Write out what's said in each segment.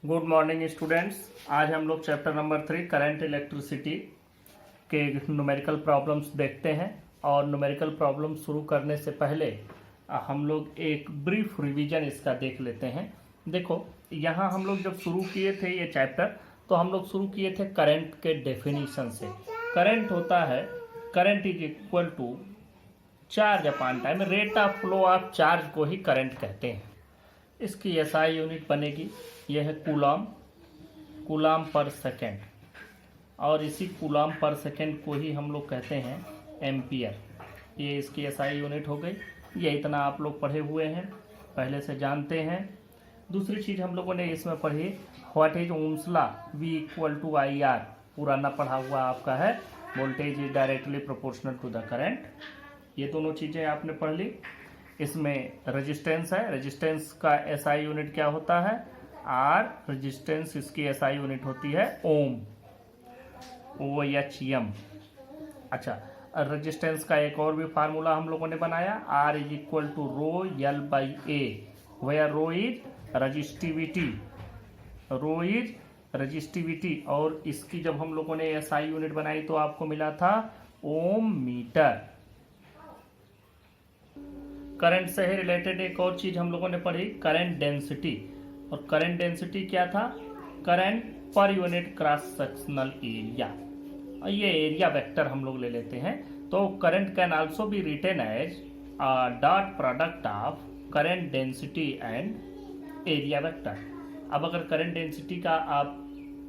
Good morning students. आज हम लोग चैप्टर नंबर 3 करंट इलेक्ट्रिसिटी के न्यूमेरिकल प्रॉब्लम्स देखते हैं। और न्यूमेरिकल प्रॉब्लम शुरू करने से पहले हम लोग एक ब्रीफ रिवीजन इसका देख लेते हैं। देखो, यहाँ हम लोग जब शुरू किए थे ये चैप्टर, तो हम लोग शुरू किए थे करंट के डेफिनेशन से। करंट होता है, current is equal to charge upon time, rate of flow of charge को ही करंट कहते हैं। इसकी एसआई यूनिट बनेगी, यह है कूलम, कूलम पर सेकेंड, और इसी कूलम पर सेकेंड को ही हम लोग कहते हैं एम्पियर। ये इसकी एसआई यूनिट हो गई। ये इतना आप लोग पढ़े हुए हैं, पहले से जानते हैं। दूसरी चीज़ हम लोगों ने इसमें पढ़ी, what is Ohm's law, V equal to IR, पुराना पढ़ा हुआ आपका है, voltage is directly proportional to the current. ये दोनों चीज़ें आपने पढ़ ली। इसमें रेजिस्टेंस है, रेजिस्टेंस का एसआई यूनिट क्या होता है, R। रेजिस्टेंस इसकी एसआई यूनिट होती है ओम, OHM। अच्छा, रेजिस्टेंस का एक और भी फार्मूला हम लोगों ने बनाया, R is equal to rho L by A, where rho is resistivity, rho is resistivity. और इसकी जब हम लोगों ने एसआई यूनिट बनाई तो आपको मिला था ओम मीटर। करंट से ही रिलेटेड एक और चीज हम लोगों ने पढ़ी, करंट डेंसिटी। और करंट डेंसिटी क्या था, current per unit cross sectional area. ये एरिया वेक्टर हम लोग ले लेते हैं। तो current can also be written as dot product of current density and area vector. अब अगर करंट डेंसिटी का आप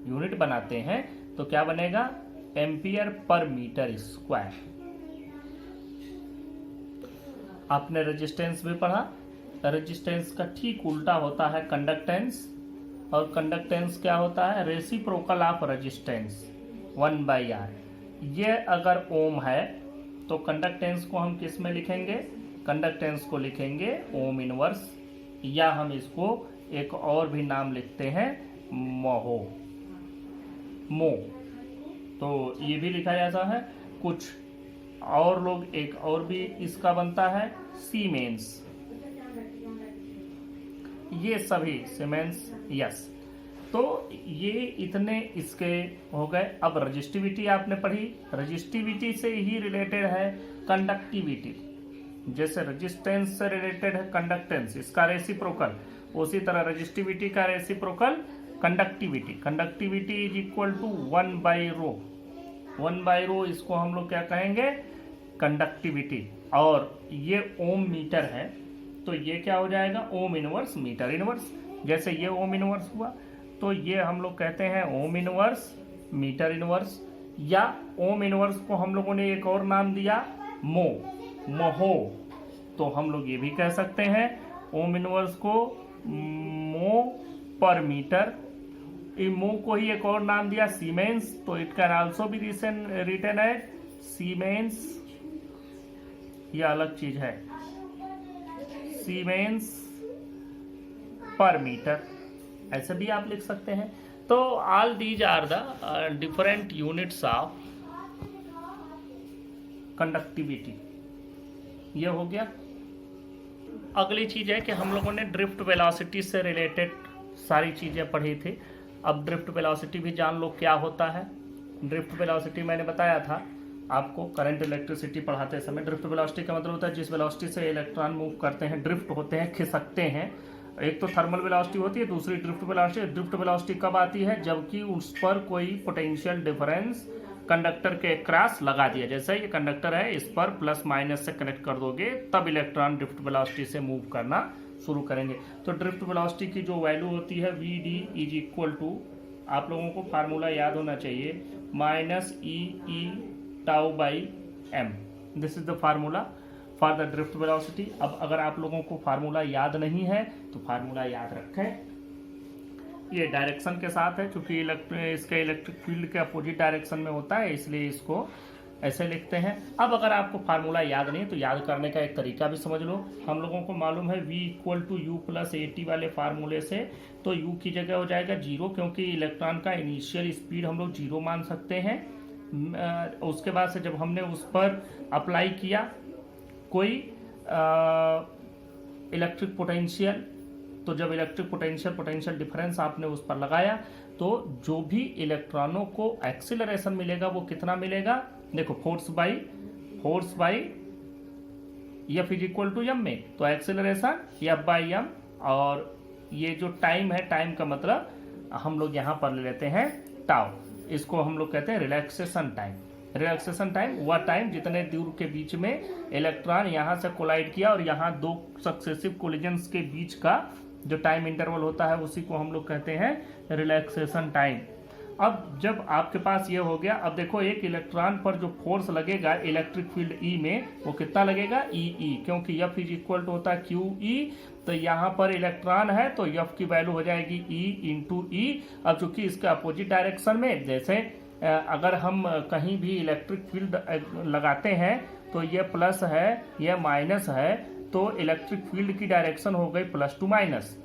यूनिट बनाते हैं तो क्या बनेगा, एम्पियर पर मीटर स्क्वायर। आपने रेजिस्टेंस भी पढ़ा, रेजिस्टेंस का ठीक उल्टा होता है कंडक्टेंस, और कंडक्टेंस क्या होता है, रेसिप्रोकल ऑफ रेजिस्टेंस 1/R। ये अगर ओम है तो कंडक्टेंस को हम किस में लिखेंगे, कंडक्टेंस को लिखेंगे ओम इनवर्स, या हम इसको एक और भी नाम लिखते हैं मोहो, मो। तो ये भी लिखा जाता है। कुछ और लोग एक और भी इसका बनता है सीमेंस, ये सभी सीमेंस, यस। तो ये इतने इसके हो गए। अब रजिस्टिविटी आपने पढ़ी, रजिस्टिविटी से ही रिलेटेड है कंडक्टिविटी। जैसे रेजिस्टेंस से रिलेटेड है कंडक्टेंस, इसका रेसिप्रोकल, उसी तरह रजिस्टिविटी का reciprocal conductivity. Conductivity is equal to 1/रो, 1/रो इसको हम लोग क्या कहेंगे, कंडक्टिविटी। और ये ओम मीटर है तो ये क्या हो जाएगा, ओम इनवर्स मीटर इनवर्स। जैसे ये ओम इनवर्स हुआ तो ये हम लोग कहते हैं ओम इनवर्स मीटर इनवर्स, या ओम इनवर्स को हम लोगों ने एक और नाम दिया मो, मोहो। तो हम लोग ये भी कह सकते हैं ओम इनवर्स को मो पर मीटर। मो को ही एक और नाम दिया सीमेंस, तो it can also be written as siemens. ये अलग चीज है, सीमेंस पर मीटर, ऐसे भी आप लिख सकते हैं। तो all these are the different units of conductivity. ये हो गया। अगली चीज है कि हम लोगों ने ड्रिफ्ट वेलोसिटी से रिलेटेड सारी चीजें पढ़ी थी। अब ड्रिफ्ट वेलोसिटी भी जान लो क्या होता है। ड्रिफ्ट वेलोसिटी मैंने बताया था आपको करंट इलेक्ट्रिसिटी पढ़ाते समय। ड्रिफ्ट वेलोसिटी का मतलब होता है जिस वेलोसिटी से इलेक्ट्रॉन मूव करते हैं, ड्रिफ्ट होते हैं, खिसकते हैं। एक तो थर्मल वेलोसिटी होती है, दूसरी ड्रिफ्ट वेलोसिटी। ड्रिफ्ट वेलोसिटी कब आती है, जबकि उस पर कोई पोटेंशियल डिफरेंस कंडक्टर के क्रॉस लगा दिया। जैसे ये कंडक्टर है, इस पर प्लस माइनस से कनेक्ट कर दोगे तब इलेक्ट्रॉन ड्रिफ्ट वेलोसिटी से मूव करना शुरू करेंगे। तो ड्रिफ्ट वेलोसिटी की जो वैल्यू होती है VD इज इक्वल टू, आप लोगों को फार्मूला याद होना चाहिए, -EE tau by m। This is the formula for the drift velocity. अब अगर आप लोगों को फार्मूला याद नहीं है तो फार्मूला याद रखें। ये डायरेक्शन के साथ है, क्योंकि इसके इलेक्ट्रिक फील्ड के अपोजिट डायरेक्शन में होता है, इसलिए इसको ऐसे लिखते हैं। अब अगर आपको फार्मूला याद नहीं तो याद करने का एक तरीका भी समझ लो। हम लोगों को मालूम है V equal to U plus AT वाले फार्मूले से, तो U की जगह हो जाएगा 0, क्योंकि इलेक्ट्रॉन का इनिशियल स्पीड हम लोग 0 मान सकते हैं। उसके बाद से जब हमने उस पर अप्लाई किया कोई इलेक्ट्रिक पोटेंशियल, तो जब इलेक्ट्रिक पोटेंशियल डिफरेंस आपने उस पर लगाया तो जो भी इलेक्ट्रॉनों को एक्सीलरेशन मिलेगा वो कितना मिलेगा, देखो force by F is equal to M में, तो एक्सीलरेशन एफ बाई एम, और ये जो टाइम है, टाइम का मतलब हम लोग यहाँ पर ले लेते हैं टाउ, इसको हम लोग कहते हैं रिलैक्सेशन टाइम। रिलैक्सेशन टाइम वह टाइम जितने दूर के बीच में इलेक्ट्रॉन यहाँ से कोलाइड किया और यहाँ दो सक्सेसिव कोलिजन्स के बीच का जो टाइम इंटरवल होता है उसी को हम लोग कहते हैं रिलैक्सेशन टाइम। अब जब आपके पास ये हो गया, अब देखो एक इलेक्ट्रॉन पर जो फोर्स लगेगा इलेक्ट्रिक फील्ड ई में वो कितना लगेगा, ई, क्योंकि एफ इज इक्वल टू होता है क्यू ई, तो यहाँ पर इलेक्ट्रॉन है तो एफ की वैल्यू हो जाएगी ई इंटू ई। अब चूंकि इसके अपोजिट डायरेक्शन में, जैसे अगर हम कहीं भी इलेक्ट्रिक फील्ड लगाते हैं तो ये प्लस है ये माइनस है, तो इलेक्ट्रिक फील्ड की डायरेक्शन हो गई प्लस टू माइनस।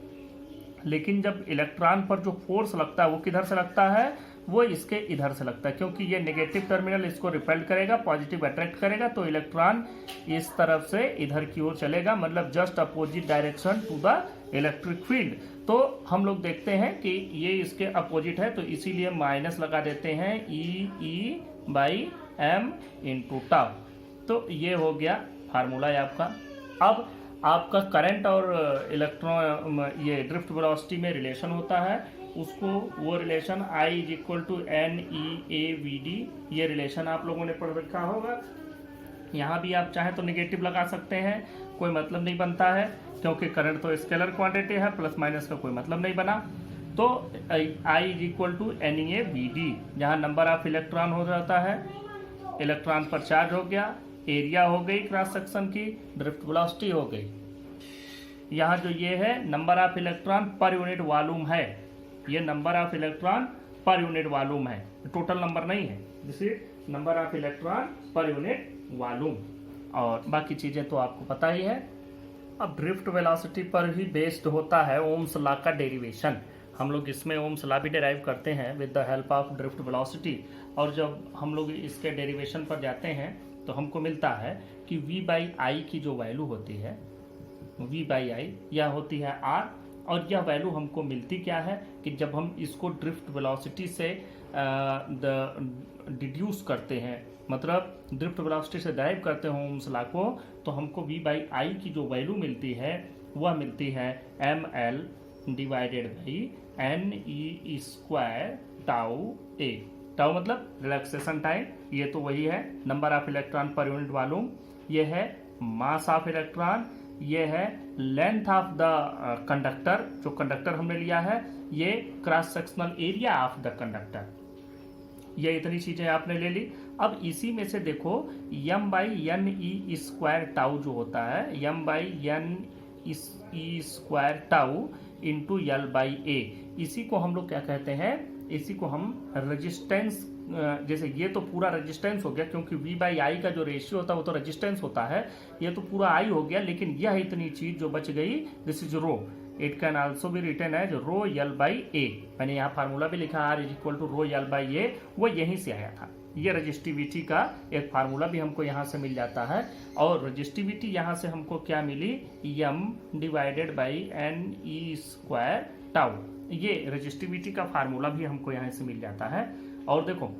लेकिन जब इलेक्ट्रॉन पर जो फोर्स लगता है वो किधर से लगता है, वो इसके इधर से लगता है, क्योंकि ये नेगेटिव टर्मिनल इसको रिपेल्ड करेगा, पॉजिटिव अट्रैक्ट करेगा, तो इलेक्ट्रॉन इस तरफ से इधर की ओर चलेगा, मतलब just opposite direction to the electric field. तो हम लोग देखते हैं कि ये इसके अपोजिट है, तो इसीलिए माइनस लगा देते हैं ई बाई एम इंटू टाउ। तो ये हो गया फार्मूला है आपका। अब आपका करंट और इलेक्ट्रॉन ये ड्रिफ्ट वेलोसिटी में रिलेशन होता है, उसको वो relation I is equal to NEAVD, ये रिलेशन आप लोगों ने पढ़ रखा होगा। यहाँ भी आप चाहें तो नेगेटिव लगा सकते हैं, कोई मतलब नहीं बनता है, क्योंकि करंट तो स्केलर क्वांटिटी है, प्लस माइनस का कोई मतलब नहीं बना। तो I is equal to NEAVD, जहाँ नंबर ऑफ इलेक्ट्रॉन हो जाता है, इलेक्ट्रॉन पर चार्ज हो गया, एरिया हो गई क्रॉस सेक्शन की, ड्रिफ्ट वेलोसिटी हो गई। यहाँ जो ये है number of electron per unit volume है, ये number of electron per unit volume है, टोटल नंबर नहीं है, this is number of electron per unit volume, और बाकी चीजें तो आपको पता ही है। अब ड्रिफ्ट वेलोसिटी पर ही बेस्ड होता है ओम्स लॉ का डेरिवेशन। हम लोग इसमें ओम्स लॉ भी डेराइव करते हैं with the help of drift velocity, और जब हम लोग इसके डेरिवेशन पर जाते हैं तो हमको मिलता है कि v बाई आई की जो वैल्यू होती है, v बाई आई यह होती है r, और यह वैल्यू हमको मिलती क्या है कि जब हम इसको ड्रिफ्ट वेलोसिटी से डिड्यूस करते हैं, मतलब ड्रिफ्ट वेलोसिटी से डाइव करते हैं ओम्स लॉ को, तो हमको v बाई आई की जो वैल्यू मिलती है वह मिलती है ml divided by NE square tau a। Tau मतलब रिलैक्सेशन टाइम, ये तो वही है, number of electron per unit volume, ये है मास ऑफ इलेक्ट्रॉन, ये है लेंथ ऑफ द कंडक्टर, जो कंडक्टर हमने लिया है, ये cross sectional area of the conductor, ये इतनी चीजें आपने ले ली। अब इसी में से देखो m by n e square tau जो होता है, m by n e square tau into l by a, इसी को हम लोग क्या कहते हैं, इसी को हम रेजिस्टेंस, जैसे ये तो पूरा रेजिस्टेंस हो गया, क्योंकि v बाई आई का जो रेशियो होता है वो तो रेजिस्टेंस होता है, ये तो पूरा आई हो गया, लेकिन यह इतनी चीज जो बच गई, this is rho, it can also be written as rho l by a. मैंने यहाँ फार्मूला भी लिखा R is equal to rho l by a, वो यहीं से आया था। ये रजिस्टिविटी का एक फार्मूला भी हमको यहाँ से मिल जाता है, और रजिस्टिविटी यहाँ से हमको क्या मिली, m divided by NE square tau, ये रजिस्टिविटी का फार्मूला भी हमको यहाँ से मिल जाता है। और देखो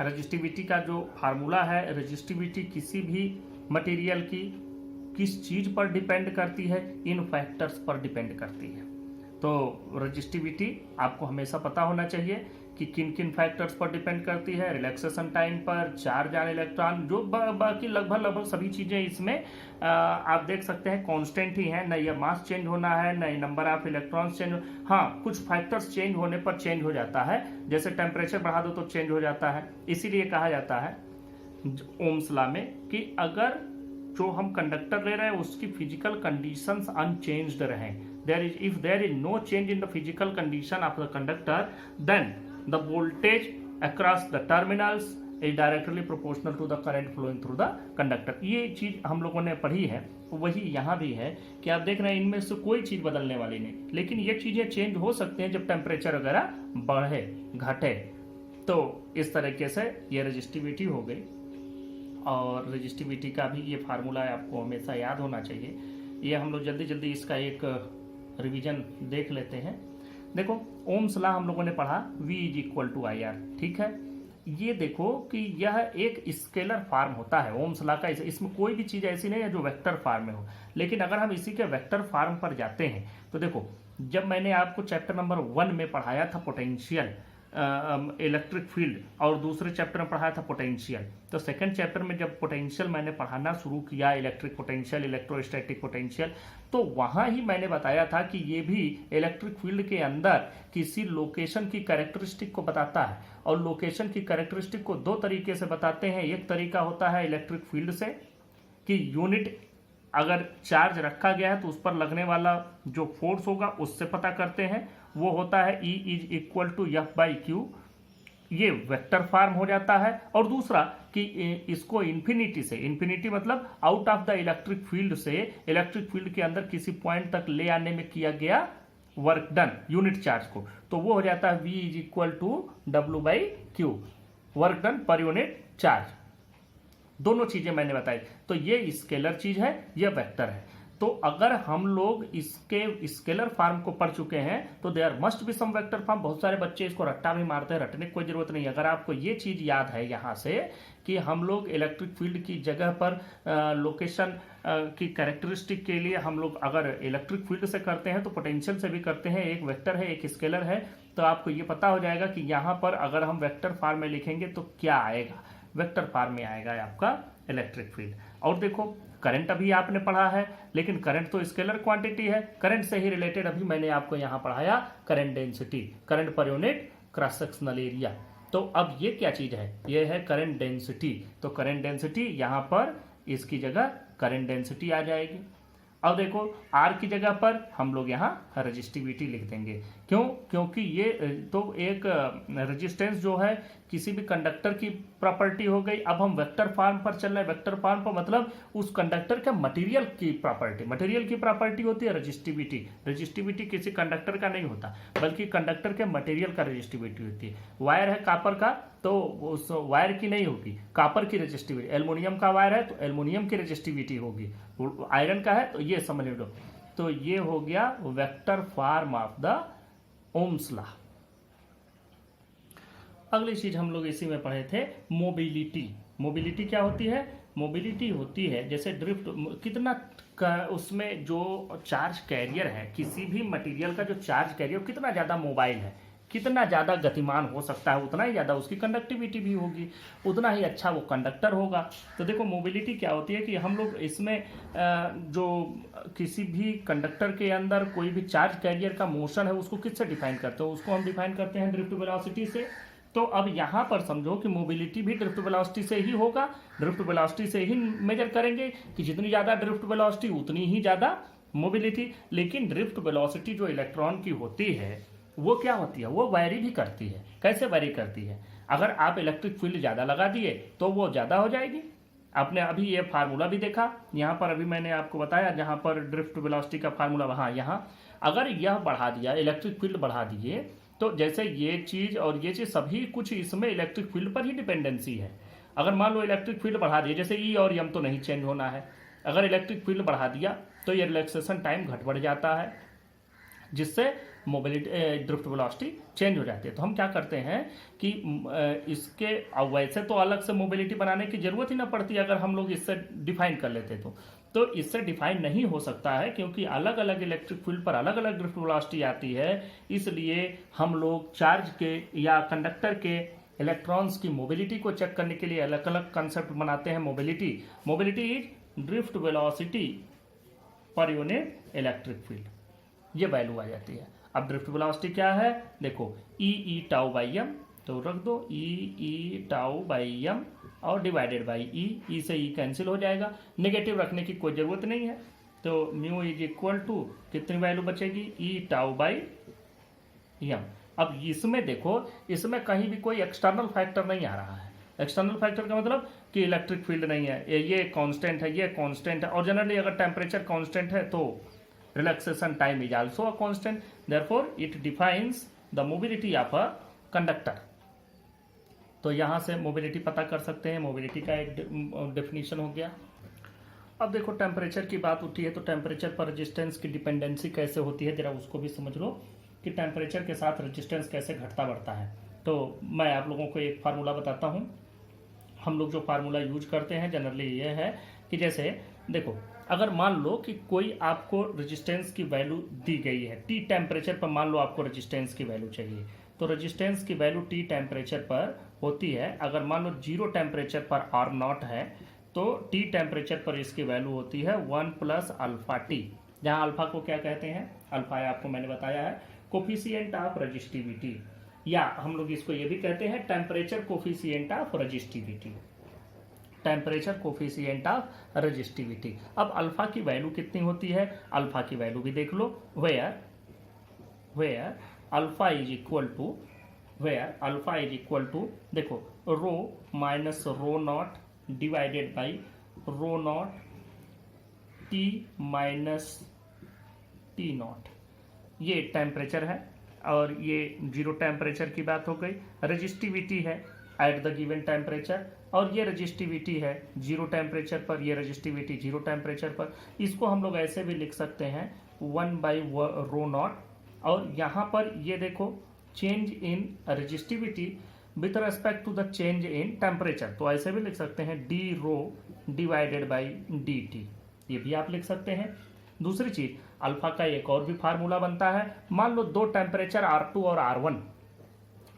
रजिस्टिविटी का जो फार्मूला है, रजिस्टिविटी किसी भी मटेरियल की किस चीज पर डिपेंड करती है, इन फैक्टर्स पर डिपेंड करती है। तो रजिस्टिविटी आपको हमेशा पता होना चाहिए कि किन किन फैक्टर्स पर डिपेंड करती है, रिलैक्सेशन टाइम पर, चार्ज ऑन इलेक्ट्रॉन, जो बाकी लगभग सभी चीजें इसमें आप देख सकते हैं कांस्टेंट ही है, न ये मास चेंज होना है, न नंबर ऑफ इलेक्ट्रॉन्स चेंज। हाँ, कुछ फैक्टर्स चेंज होने पर चेंज हो जाता है, जैसे टेम्परेचर बढ़ा दो तो चेंज हो जाता है। इसीलिए कहा जाता है ओम्स लॉ में कि अगर जो हम कंडक्टर ले रहे हैं उसकी फिजिकल कंडीशंस अनचेंज्ड रहें, if there is no change in the physical condition of the conductor, then the voltage across the terminals is directly proportional to the current flowing through the conductor। ये चीज हम लोगों ने पढ़ी है, वही यहाँ भी है कि आप देख रहे हैं इनमें से कोई चीज बदलने वाली नहीं, लेकिन ये चीजें चेंज हो सकते हैं जब टेम्परेचर वगैरह बढ़े घटे। तो इस तरीके से ये रजिस्टिविटी हो गई, और रजिस्टिविटी का भी ये फार्मूला आपको हमेशा याद होना चाहिए। ये हम लोग जल्दी जल्दी इसका एक रिवीजन देख लेते हैं। देखो ओम्स लॉ हम लोगों ने पढ़ा, V is equal to I R, ठीक है। ये देखो कि यह एक स्केलर फॉर्म होता है ओम्स लॉ का, इसमें कोई भी चीज ऐसी नहीं है जो वेक्टर फॉर्म में हो। लेकिन अगर हम इसी के वेक्टर फॉर्म पर जाते हैं तो देखो, जब मैंने आपको चैप्टर नंबर 1 में पढ़ाया था पोटेंशियल इलेक्ट्रिक फील्ड और दूसरे चैप्टर में पढ़ाया था पोटेंशियल, तो सेकंड चैप्टर में जब पोटेंशियल मैंने पढ़ाना शुरू किया, इलेक्ट्रिक पोटेंशियल, इलेक्ट्रोस्टैटिक पोटेंशियल, तो वहां ही मैंने बताया था कि ये भी इलेक्ट्रिक फील्ड के अंदर किसी लोकेशन की कैरेक्टरिस्टिक को बताता है। और लोकेशन की कैरेक्टरिस्टिक को दो तरीके से बताते हैं। एक तरीका होता है इलेक्ट्रिक फील्ड से, कि यूनिट अगर चार्ज रखा गया है तो उस पर लगने वाला जो फोर्स होगा उससे पता करते हैं, वो होता है E is equal to F by Q, ये वेक्टर फॉर्म हो जाता है। और दूसरा कि इसको इन्फिनिटी से, इन्फिनिटी मतलब out of the electric field से इलेक्ट्रिक फील्ड के अंदर किसी पॉइंट तक ले आने में किया गया वर्क डन यूनिट चार्ज को, तो वो हो जाता है V is equal to W by Q, work done per unit charge. दोनों चीजें मैंने बताई। तो ये स्केलर चीज है, ये वेक्टर है। तो अगर हम लोग इसके स्केलर फॉर्म को पढ़ चुके हैं तो there must be some vector form. बहुत सारे बच्चे इसको रट्टा भी मारते हैं, रटने की कोई जरूरत नहीं। अगर आपको ये चीज याद है यहाँ से कि हम लोग इलेक्ट्रिक फील्ड की जगह पर लोकेशन की कैरेक्टरिस्टिक के लिए हम लोग अगर इलेक्ट्रिक फील्ड से करते हैं तो पोटेंशियल से भी करते हैं, एक वेक्टर है एक स्केलर है, तो आपको ये पता हो जाएगा कि यहाँ पर अगर हम वेक्टर फॉर्म में लिखेंगे तो क्या आएगा, वेक्टर फॉर्म में आएगा आपका इलेक्ट्रिक फील्ड। और देखो करंट अभी आपने पढ़ा है, लेकिन करंट तो स्केलर क्वांटिटी है। करंट से ही रिलेटेड अभी मैंने आपको यहां पढ़ाया current density, current per unit cross sectional area. तो अब ये क्या चीज है, ये है करंट डेंसिटी। तो करंट डेंसिटी यहां पर इसकी जगह करंट डेंसिटी आ जाएगी। अब देखो R की जगह पर हम लोग यहाँ रजिस्टिविटी लिख देंगे। क्यों? क्योंकि ये तो एक रेजिस्टेंस जो है किसी भी कंडक्टर की प्रॉपर्टी हो गई। अब हम वेक्टर फॉर्म पर चल रहे हैं। वेक्टर फॉर्म पर मतलब उस कंडक्टर के मटेरियल की प्रॉपर्टी, मटेरियल की प्रॉपर्टी होती है रजिस्टिविटी। रजिस्टिविटी किसी कंडक्टर का नहीं होता, बल्कि कंडक्टर के मटेरियल का रजिस्टिविटी होती है। वायर है कापर का, तो उस वायर की नहीं होगी, कापर की रजिस्टिविटी। एल्युमिनियम का वायर है तो एल्युमिनियम की रजिस्टिविटी होगी। आयरन का है तो ये समझ लो। तो ये हो गया vector form of the Ohm's law. अगली चीज हम लोग इसी में पढ़े थे मोबिलिटी। मोबिलिटी क्या होती है? मोबिलिटी होती है जैसे ड्रिफ्ट, कितना उसमें जो चार्ज कैरियर है, किसी भी मटेरियल का जो चार्ज कैरियर कितना ज्यादा मोबाइल है, कितना ज्यादा गतिमान हो सकता है, उतना ही ज्यादा उसकी कंडक्टिविटी भी होगी, उतना ही अच्छा वो कंडक्टर होगा। तो देखो मोबिलिटी क्या होती है कि हम लोग इसमें जो किसी भी कंडक्टर के अंदर कोई भी चार्ज कैरियर का मोशन है उसको किससे डिफाइन करते हो? उसको हम डिफाइन करते हैं ड्रिफ्ट वेलोसिटी से। तो अब यहां पर समझो कि मोबिलिटी भी ड्रिफ्ट वेलोसिटी से ही होगा। ड्रिफ्ट वेलोसिटी से ही मेजर करेंगे कि जितनी ज्यादा ड्रिफ्ट वेलोसिटी उतनी ही ज्यादा मोबिलिटी। लेकिन ड्रिफ्ट वेलोसिटी जो इलेक्ट्रॉन की होती है वो क्या होती है? वो वैरी भी करती है। कैसे वैरी करती है? अगर आप इलेक्ट्रिक फील्ड ज्यादा लगा दिए तो वो ज्यादा हो जाएगी। आपने अभी ये फार्मूला भी देखा, यहाँ पर अभी मैंने आपको बताया जहां पर ड्रिफ्ट वेलोसिटी का फार्मूला, वहां यहाँ अगर यह बढ़ा दिया, इलेक्ट्रिक फील्ड बढ़ा दिए, तो जैसे ये चीज और ये चीज सभी कुछ इसमें इलेक्ट्रिक फील्ड पर ही डिपेंडेंसी है। अगर मान लो इलेक्ट्रिक फील्ड बढ़ा दिए, जैसे ई और एम तो नहीं चेंज होना है, अगर इलेक्ट्रिक फील्ड बढ़ा दिया तो ये रिलैक्सेशन टाइम घट बढ़ जाता है, जिससे मोबिलिटी ड्रिफ्ट वेलोसिटी चेंज हो जाती है। तो हम क्या करते हैं कि इसके वैसे तो अलग से मोबिलिटी बनाने की जरूरत ही ना पड़ती अगर हम लोग इससे डिफाइन कर लेते तो इससे डिफाइन नहीं हो सकता है, क्योंकि अलग अलग इलेक्ट्रिक फील्ड पर अलग अलग ड्रिफ्ट वेलोसिटी आती है। इसलिए हम लोग चार्ज के या कंडक्टर के इलेक्ट्रॉन्स की मोबिलिटी को चेक करने के लिए अलग अलग कंसेप्ट बनाते हैं। Mobility is drift velocity per unit electric field, ये वैल्यू आ जाती है। अब ड्रिफ्ट वेलोसिटी क्या है? देखो ई टाउ बाई एम, तो रख दो ई टाउ बाई एम और डिवाइडेड बाई ई से ई कैंसिल हो जाएगा। नेगेटिव रखने की कोई जरूरत नहीं है। तो म्यू इज इक्वल टू कितनी वैल्यू बचेगी? ई टाउ बाई एम। अब इसमें देखो, इसमें कहीं भी कोई एक्सटर्नल फैक्टर नहीं आ रहा है। एक्सटर्नल फैक्टर का मतलब कि इलेक्ट्रिक फील्ड नहीं है, ये कांस्टेंट है, ये कांस्टेंट है। और जनरली अगर टेम्परेचर कांस्टेंट है तो relaxation time is also a constant, therefore it defines the mobility of a conductor। तो यहां से मोबिलिटी पता कर सकते हैं। मोबिलिटी का एक डेफिनेशन हो गया। अब देखो टेम्परेचर की बात उठी है तो टेम्परेचर पर रेजिस्टेंस की डिपेंडेंसी कैसे होती है, जरा उसको भी समझ लो कि टेम्परेचर के साथ रेजिस्टेंस कैसे घटता बढ़ता है। तो मैं आप लोगों को एक फार्मूला बताता हूँ। हम लोग जो फार्मूला यूज करते हैं जनरली ये है कि जैसे देखो, अगर मान लो कि कोई आपको रेजिस्टेंस की वैल्यू दी गई है टी टेम्परेचर पर, मान लो आपको रेजिस्टेंस की वैल्यू चाहिए, तो रेजिस्टेंस की वैल्यू टी टेम्परेचर पर होती है। अगर मान लो 0 टेम्परेचर पर आर नॉट है तो टी टेम्परेचर पर इसकी वैल्यू होती है 1 प्लस अल्फा टी, जहां अल्फा को क्या कहते हैं, अल्फा आपको मैंने बताया है कोफिशिएंट ऑफ रेजिस्टिविटी, या हम लोग इसको ये भी कहते हैं temperature coefficient of resistivity, temperature coefficient of resistivity. अब अल्फा की वैल्यू कितनी होती है, अल्फा की वैल्यू भी देख लो, where alpha is equal to, where alpha is equal to देखो rho minus rho naught divided by rho naught t minus t naught, ये टेम्परेचर है और ये 0 टेम्परेचर की बात हो गई। रेजिस्टिविटी है एट द गिवन टेम्परेचर, और ये रेजिस्टिविटी है 0 टेम्परेचर पर, ये रेजिस्टिविटी 0 टेम्परेचर पर। इसको हम लोग ऐसे भी लिख सकते हैं 1 बाई रो नॉट, और यहाँ पर ये देखो change in resistivity with respect to the change in temperature, तो ऐसे भी लिख सकते हैं D rho divided by D T, ये भी आप लिख सकते हैं। दूसरी चीज, अल्फा का एक और भी फार्मूला बनता है। मान लो 2 टेम्परेचर R2 और R1,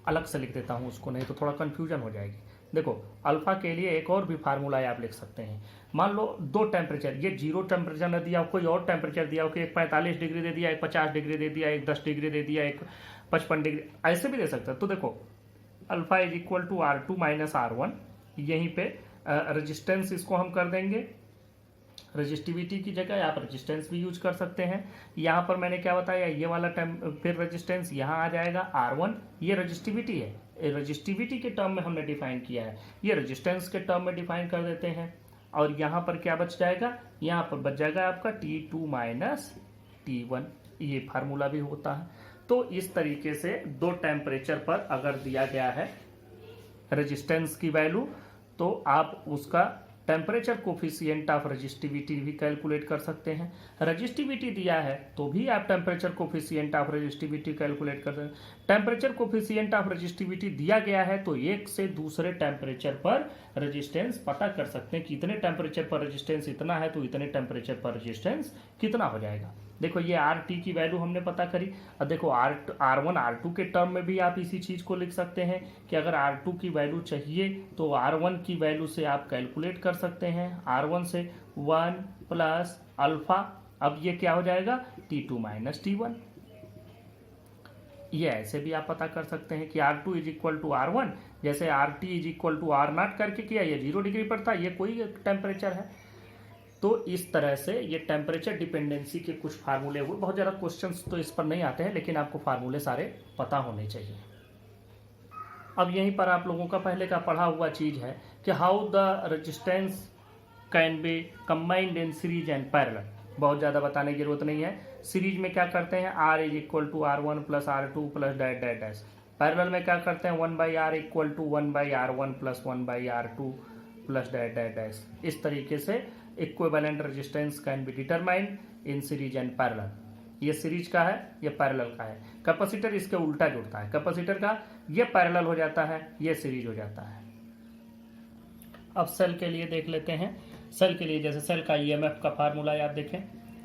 अलग से लिख देता हूं उसको, नहीं तो थोड़ा कंफ्यूजन हो जाएगी। देखो अल्फा के लिए एक और भी फार्मूला आप लिख सकते हैं। मान लो 2 टेम्परेचर, ये 0 टेम्परेचर न दिया, कोई और टेम्परेचर दिया हो कि एक 45 डिग्री दे दिया, एक 50 डिग्री दे दिया, एक 10 डिग्री दे दिया, एक 55 डिग्री, ऐसे भी दे सकते हैं। तो देखो alpha is equal to R2 minus R1, यहीं पे रेजिस्टेंस इसको हम कर देंगे, रेजिस्टिविटी की जगह आप रेजिस्टेंस भी यूज कर सकते हैं। यहाँ पर मैंने क्या बताया, ये वाला फिर रेजिस्टेंस यहाँ आ जाएगा R1, ये रेजिस्टिविटी है, रेजिस्टिविटी के टर्म में हमने डिफाइन किया है, ये रेजिस्टेंस के टर्म में डिफाइन कर देते हैं। और यहाँ पर क्या बच जाएगा, यहाँ पर बच जाएगा आपका T2 माइनस T1, ये फार्मूला भी होता है। तो इस तरीके से 2 टेम्परेचर पर अगर दिया गया है रेजिस्टेंस की वैल्यू, तो आप उसका टेम्परेचर कोफिशिएंट ऑफ रेजिस्टिविटी भी कैलकुलेट कर सकते हैं। रेजिस्टिविटी दिया है तो भी आप temperature coefficient of resistivity calculate कर सकते हैं। टेम्परेचर कोफिशिएंट ऑफ रेजिस्टिविटी दिया गया है तो एक से दूसरे टेम्परेचर पर रेजिस्टेंस पता कर सकते हैं कि इतने टेम्परेचर पर रेजिस्टेंस इतना है तो इतने टेम्परेचर पर रेजिस्टेंस कितना हो जाएगा। देखो ये आर टी की वैल्यू हमने पता करी। अब देखो R1 R2 के टर्म में भी आप इसी चीज को लिख सकते हैं कि अगर R2 की वैल्यू चाहिए तो R1 की वैल्यू से आप कैलकुलेट कर सकते हैं, R1 से 1 प्लस अल्फा, अब ये क्या हो जाएगा T2 माइनस T1। ये ऐसे भी आप पता कर सकते हैं कि R2 is equal to R1, जैसे RT is equal to R nought करके किया, ये 0 डिग्री पर था, ये कोई टेम्परेचर है। तो इस तरह से ये टेम्परेचर डिपेंडेंसी के कुछ फार्मूले हुए। बहुत ज़्यादा क्वेश्चंस तो इस पर नहीं आते हैं, लेकिन आपको फार्मूले सारे पता होने चाहिए। अब यहीं पर आप लोगों का पहले का पढ़ा हुआ चीज़ है कि how the resistance can B combined in series and parallel. बहुत ज़्यादा बताने की जरूरत नहीं है। सीरीज में क्या करते हैं, R is equal to R1 plus R2 plus dot dot dash. Parallel में क्या करते हैं, 1 by R equal to 1 by R1 plus 1 by R2 plus dot dot dash. इस तरीके से equivalent resistance can be determined in series and parallel. ये series का है, ये पैरेलल का है। कैपेसिटर इसके उल्टा जुड़ता है, कैपेसिटर का ये पैरेलल हो जाता है, ये सीरीज हो जाता है। अब सेल के लिए देख लेते हैं। सेल के लिए जैसे सेल का ईएमएफ का फार्मूला आप देखें।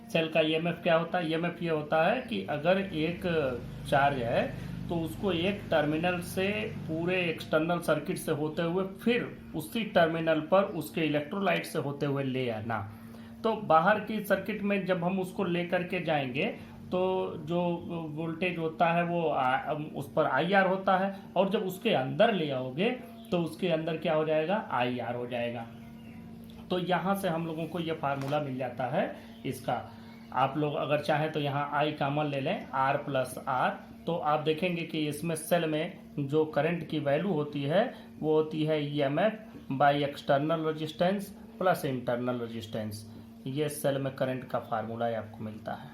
सेल का ईएमएफ क्या होता है, ईएमएफ ये होता है कि अगर एक चार्ज है तो उसको एक टर्मिनल से पूरे एक्सटर्नल सर्किट से होते हुए फिर उसी टर्मिनल पर उसके इलेक्ट्रोलाइट से होते हुए ले आना। तो बाहर की सर्किट में जब हम उसको ले करके जाएंगे तो जो वोल्टेज होता है वो उस पर IR होता है, और जब उसके अंदर ले आओगे तो उसके अंदर क्या हो जाएगा, IR हो जाएगा। तो यहाँ से हम लोगों को ये फार्मूला मिल जाता है इसका। आप लोग अगर चाहें तो यहाँ I कॉमन ले लें, R प्लस R, तो आप देखेंगे कि इसमें सेल में जो करंट की वैल्यू होती है वो होती है EMF by external resistance plus internal resistance. ये सेल में करंट का फार्मूला आपको मिलता है।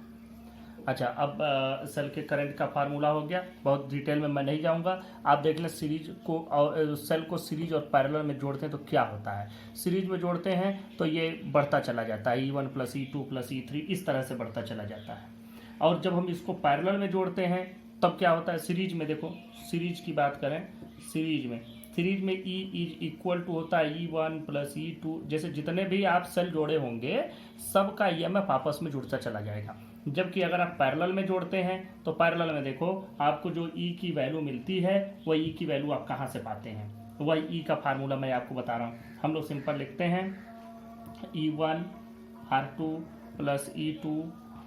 अच्छा, अब सेल के करंट का फार्मूला हो गया, बहुत डिटेल में मैं नहीं जाऊंगा। आप देख लें सीरीज को और सेल को सीरीज और पैरेलल में जोड़ते हैं तो क्या होता है। सीरीज में जोड़ते हैं तो ये बढ़ता चला जाता है, E1 plus E2 plus E3 इस तरह से बढ़ता चला जाता है। और जब हम इसको पैरेलल में जोड़ते हैं तब क्या होता है, सीरीज में देखो, सीरीज की बात करें, सीरीज में E इज इक्वल टू होता है E1 प्लस E2। जैसे जितने भी आप सेल जोड़े होंगे सबका EMF आपस में जुड़ता चला जाएगा। जबकि अगर आप पैरेलल में जोड़ते हैं तो पैरेलल में देखो आपको जो E की वैल्यू मिलती है वह E की वैल्यू आप कहाँ से पाते हैं, वही E का फार्मूला मैं आपको बता रहा हूँ। हम लोग सिंपल लिखते हैं E1 R2 plus E2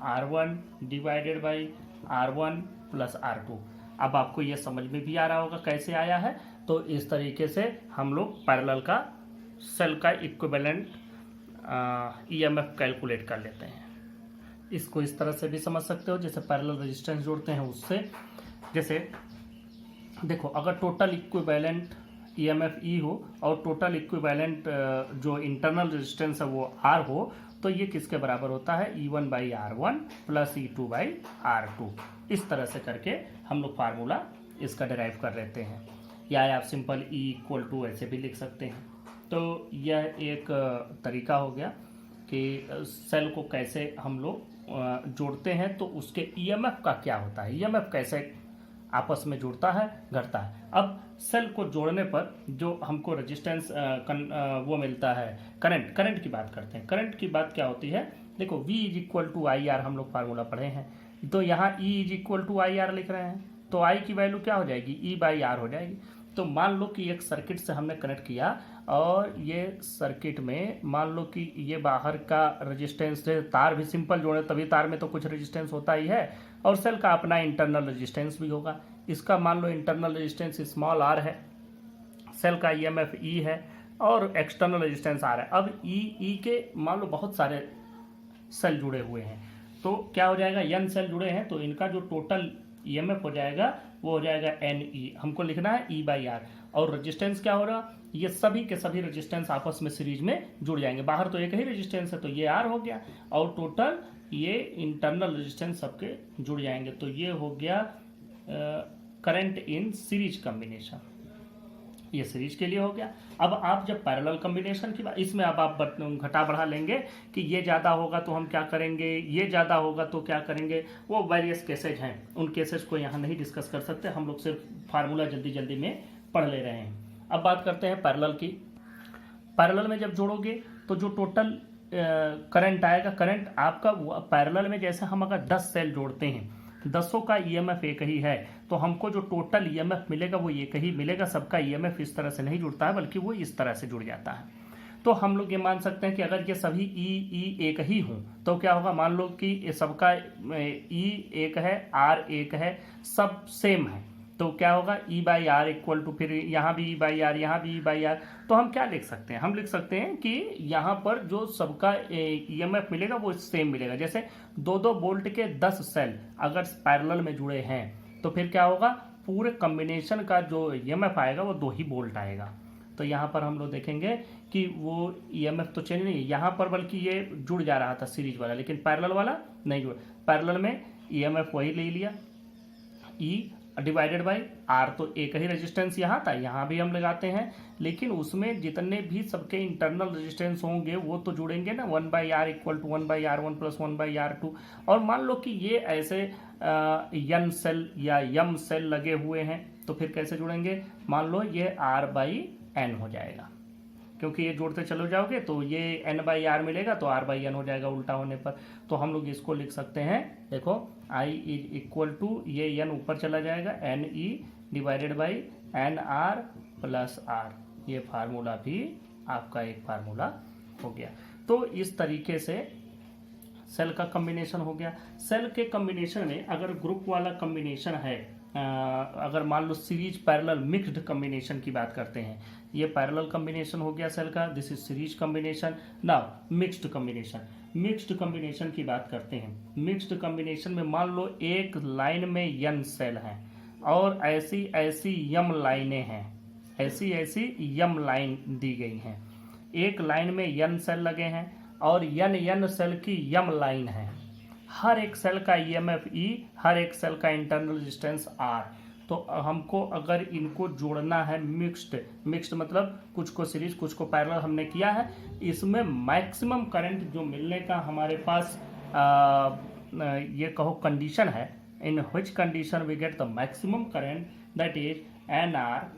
R1 divided by R1 plus R2। अब आपको यह समझ में भी आ रहा होगा कैसे आया है। तो इस तरीके से हम लोग पैरेलल का सेल का इक्विवेलेंट EMF कैलकुलेट कर लेते हैं। इसको इस तरह से भी समझ सकते हो, जैसे पैरेलल रेजिस्टेंस जोड़ते हैं उससे। जैसे देखो, अगर टोटल इक्विवेलेंट EMF E हो और टोटल इक्विवेलेंट जो इंटरनल रेजिस्टेंस है वो R हो, तो ये किसके बराबर होता है, E1 by R1 plus E2 by R2। इस तरह से करके हम लोग फार्मूला इसका डिराइव कर लेते हैं, या आप सिंपल E इक्वल टू ऐसे भी लिख सकते हैं। तो यह एक तरीका हो गया कि सेल को कैसे हम लोग जोड़ते हैं तो उसके EMF का क्या होता है, EMF कैसे आपस में जुड़ता है, घटता है। अब सेल को जोड़ने पर जो हमको रेजिस्टेंस वो मिलता है, करंट की बात करते हैं। करंट की बात क्या होती है, देखो V is equal to IR हम लोग फार्मूला पढ़े हैं, तो यहाँ E is equal to IR लिख रहे हैं, तो I की वैल्यू क्या हो जाएगी, E बाई R हो जाएगी। तो मान लो कि एक सर्किट से हमने कनेक्ट किया और ये सर्किट में मान लो कि ये बाहर का रेजिस्टेंस है, तार भी सिंपल जोड़े तभी तार में तो कुछ रेजिस्टेंस होता ही है, और सेल का अपना इंटरनल रेजिस्टेंस भी होगा। इसका मान लो इंटरनल रेजिस्टेंस स्मॉल r है, सेल का EMF E है और एक्सटर्नल रेजिस्टेंस R है। अब E के मान लो बहुत सारे सेल जुड़े हुए हैं, तो क्या हो जाएगा, N सेल जुड़े हैं तो इनका जो टोटल EMF हो जाएगा वो हो जाएगा NE, हमको लिखना है E बाई R। और रेजिस्टेंस क्या हो रहा, ये सभी के सभी रेजिस्टेंस आपस में सीरीज में जुड़ जाएंगे, बाहर तो एक ही रेजिस्टेंस है तो ये R हो गया, और टोटल ये इंटरनल रेजिस्टेंस सबके जुड़ जाएंगे। तो ये हो गया करंट इन सीरीज कॉम्बिनेशन, ये सीरीज के लिए हो गया। अब आप जब पैरेलल कॉम्बिनेशन की बात, इसमें अब आप घटा बढ़ा लेंगे कि ये ज़्यादा होगा तो हम क्या करेंगे, ये ज़्यादा होगा तो क्या करेंगे, वो वेरियस केसेज हैं, उन केसेज को यहाँ नहीं डिस्कस कर सकते, हम लोग सिर्फ फार्मूला जल्दी जल्दी में पढ़ ले रहे हैं। अब बात करते हैं पैरेलल की। पैरेलल में जब जोड़ोगे तो जो टोटल करंट आएगा, करंट आपका पैरेलल में जैसे हम अगर 10 सेल जोड़ते हैं, 10 का EMF एक ही है, तो हमको जो टोटल EMF मिलेगा वो एक ही मिलेगा, सबका EMF इस तरह से नहीं जुड़ता है बल्कि वो इस तरह से जुड़ जाता है। तो हम लोग ये मान सकते हैं कि अगर ये सभी E एक ही हों तो क्या होगा, मान लो कि ये सबका E एक है, R एक है, सब सेम है, तो क्या होगा E by R equal to, फिर यहाँ भी E बाई R, यहाँ भी E बाई R। तो हम क्या लिख सकते हैं, हम लिख सकते हैं कि यहाँ पर जो सबका EMF मिलेगा वो सेम मिलेगा। जैसे 2-2 वोल्ट के 10 सेल अगर पैरेलल में जुड़े हैं तो फिर क्या होगा, पूरे कॉम्बिनेशन का जो EMF आएगा वो 2 ही वोल्ट आएगा। तो यहाँ पर हम लोग देखेंगे कि वो EMF तो चेंज नहीं है यहाँ पर, बल्कि ये जुड़ जा रहा था सीरीज वाला, लेकिन पैरेलल वाला नहीं जुड़ा। पैरेलल में EMF वही ले लिया, E डिवाइडेड बाई R, तो एक ही रेजिस्टेंस यहाँ था, यहाँ भी हम लगाते हैं, लेकिन उसमें जितने भी सबके इंटरनल रेजिस्टेंस होंगे वो तो जुड़ेंगे ना, 1 by R equal to 1 by R1 plus 1 by R2। और मान लो कि ये ऐसे N सेल या M सेल लगे हुए हैं तो फिर कैसे जुड़ेंगे, मान लो ये R बाई N हो जाएगा, क्योंकि ये जोड़ते चलो जाओगे तो ये N बाई R मिलेगा तो R बाई N हो जाएगा उल्टा होने पर। तो हम लोग इसको लिख सकते हैं, देखो I इज इक्वल टू, ये N ऊपर चला जाएगा, NE divided by NR plus R। ये फार्मूला भी आपका एक फार्मूला हो गया। तो इस तरीके से सेल का कॉम्बिनेशन हो गया। सेल के कॉम्बिनेशन में अगर ग्रुप वाला कॉम्बिनेशन है, अगर मान लो सीरीज पैरेलल मिक्स्ड कॉम्बिनेशन की बात करते हैं, ये पैरेलल कॉम्बिनेशन हो गया सेल का, this is series combination. Now mixed combination, mixed combination की बात करते हैं। मिक्स्ड कॉम्बिनेशन में मान लो एक लाइन में N सेल हैं और ऐसी ऐसी M लाइनें हैं, ऐसी ऐसी M लाइन दी गई हैं। एक लाइन में N सेल लगे हैं और N सेल की M लाइन है। हर एक सेल का ईएमएफ ई, हर एक सेल का इंटरनल रेजिस्टेंस आर। तो हमको अगर इनको जोड़ना है मिक्स्ड मतलब कुछ को सीरीज कुछ को पैरेलल हमने किया है, इसमें मैक्सिमम करंट जो मिलने का हमारे पास ये कहो कंडीशन है, in which condition we get the maximum current, that is N R,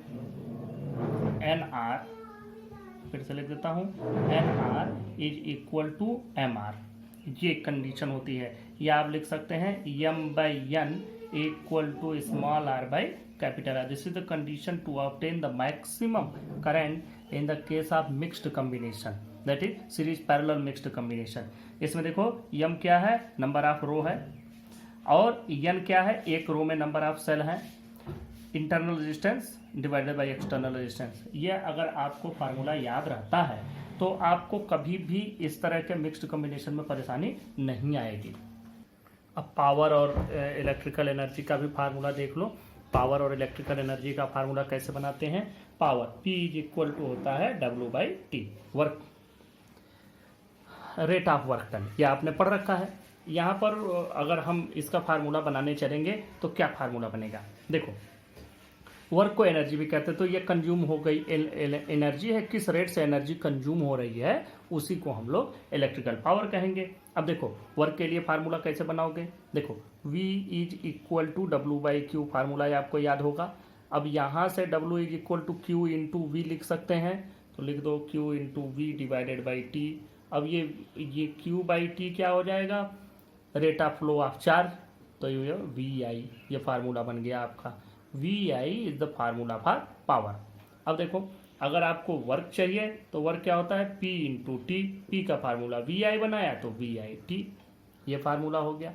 फिर से लिख देता हूँ, N R is equal to M R. ये कंडीशन होती है, या आप लिख सकते हैं M by N equal to small R by capital R. This is the condition to obtain the maximum current in the case of mixed combination, that is series parallel mixed combination. इसमें देखो M क्या है, number of रो है, और N क्या है, एक रो में नंबर ऑफ सेल है, internal resistance divided by external resistance. ये अगर आपको फार्मूला याद रहता है तो आपको कभी भी इस तरह के मिक्स्ड कॉम्बिनेशन में परेशानी नहीं आएगी। अब पावर और इलेक्ट्रिकल एनर्जी का भी फार्मूला देख लो। पावर और इलेक्ट्रिकल एनर्जी का फार्मूला कैसे बनाते हैं? Power P is equal to होता है W/T, work, rate of work done. यह आपने पढ़ रखा है। यहाँ पर अगर हम इसका फार्मूला बनाने चलेंगे तो क्या फार्मूला बनेगा? देखो, वर्क को एनर्जी भी कहते हैं, तो ये कंज्यूम हो गई एनर्जी है, किस रेट से एनर्जी कंज्यूम हो रही है उसी को हम लोग इलेक्ट्रिकल पावर कहेंगे। अब देखो वर्क के लिए फार्मूला कैसे बनाओगे? देखो V is equal to W/Q, formula आपको याद होगा। अब यहाँ से W is equal to Q into V लिख सकते हैं, तो लिख दो Q into V divided by T। अब ये Q/T क्या हो जाएगा? Rate of flow of charge, तो ये VI, ये फार्मूला बन गया आपका। VI is the formula for power. अब देखो अगर आपको वर्क चाहिए तो वर्क क्या होता है? P इंटू टी, पी का फार्मूला VI बनाया तो VIT, ये फार्मूला हो गया।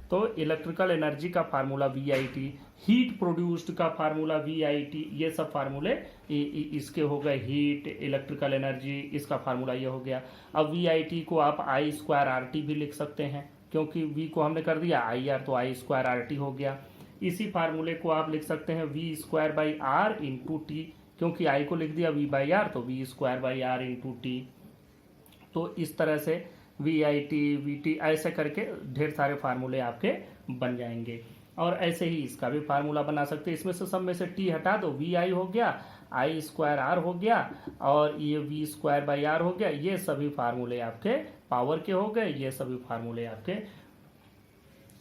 तो इलेक्ट्रिकल एनर्जी का फार्मूला VIT, हीट प्रोड्यूस्ड का फार्मूला VIT, ये सब फार्मूले इसके हो गए। हीट, इलेक्ट्रिकल एनर्जी, इसका फार्मूला ये हो गया। अब VIT को आप I²RT भी लिख सकते हैं, क्योंकि V को हमने कर दिया IR, तो I²RT हो गया। इसी फार्मूले को आप लिख सकते हैं V²/R इंटू टी, क्योंकि I को लिख दिया V/R, तो V²/R इंटू टी। तो इस तरह से VIT, VT ऐसे करके ढेर सारे फार्मूले आपके बन जाएंगे। और ऐसे ही इसका भी फार्मूला बना सकते हैं। इसमें से सब में से T हटा दो, VI हो गया, I²R हो गया, और ये V²/R हो गया। ये सभी फार्मूले आपके पावर के हो गए, ये सभी फार्मूले आपके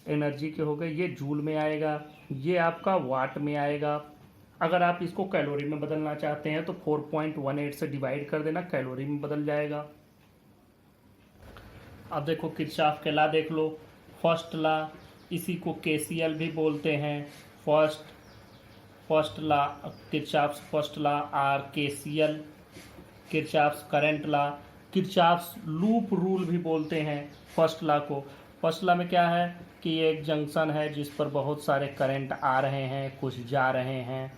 एनर्जी के हो गए। ये जूल में आएगा, ये आपका वाट में आएगा। अगर आप इसको कैलोरी में बदलना चाहते हैं तो 4.18 से डिवाइड कर देना, कैलोरी में बदल जाएगा। अब देखो किरचॉफ के लॉ देख लो। फर्स्ट लॉ, इसी को KCL भी बोलते हैं। First law, Kirchhoff's first law or KCL, Kirchhoff's current law, Kirchhoff's loop rule भी बोलते हैं फर्स्ट लॉ को। फर्स्ट लॉ में क्या है कि एक जंक्शन है जिस पर बहुत सारे करंट आ रहे हैं, कुछ जा रहे हैं,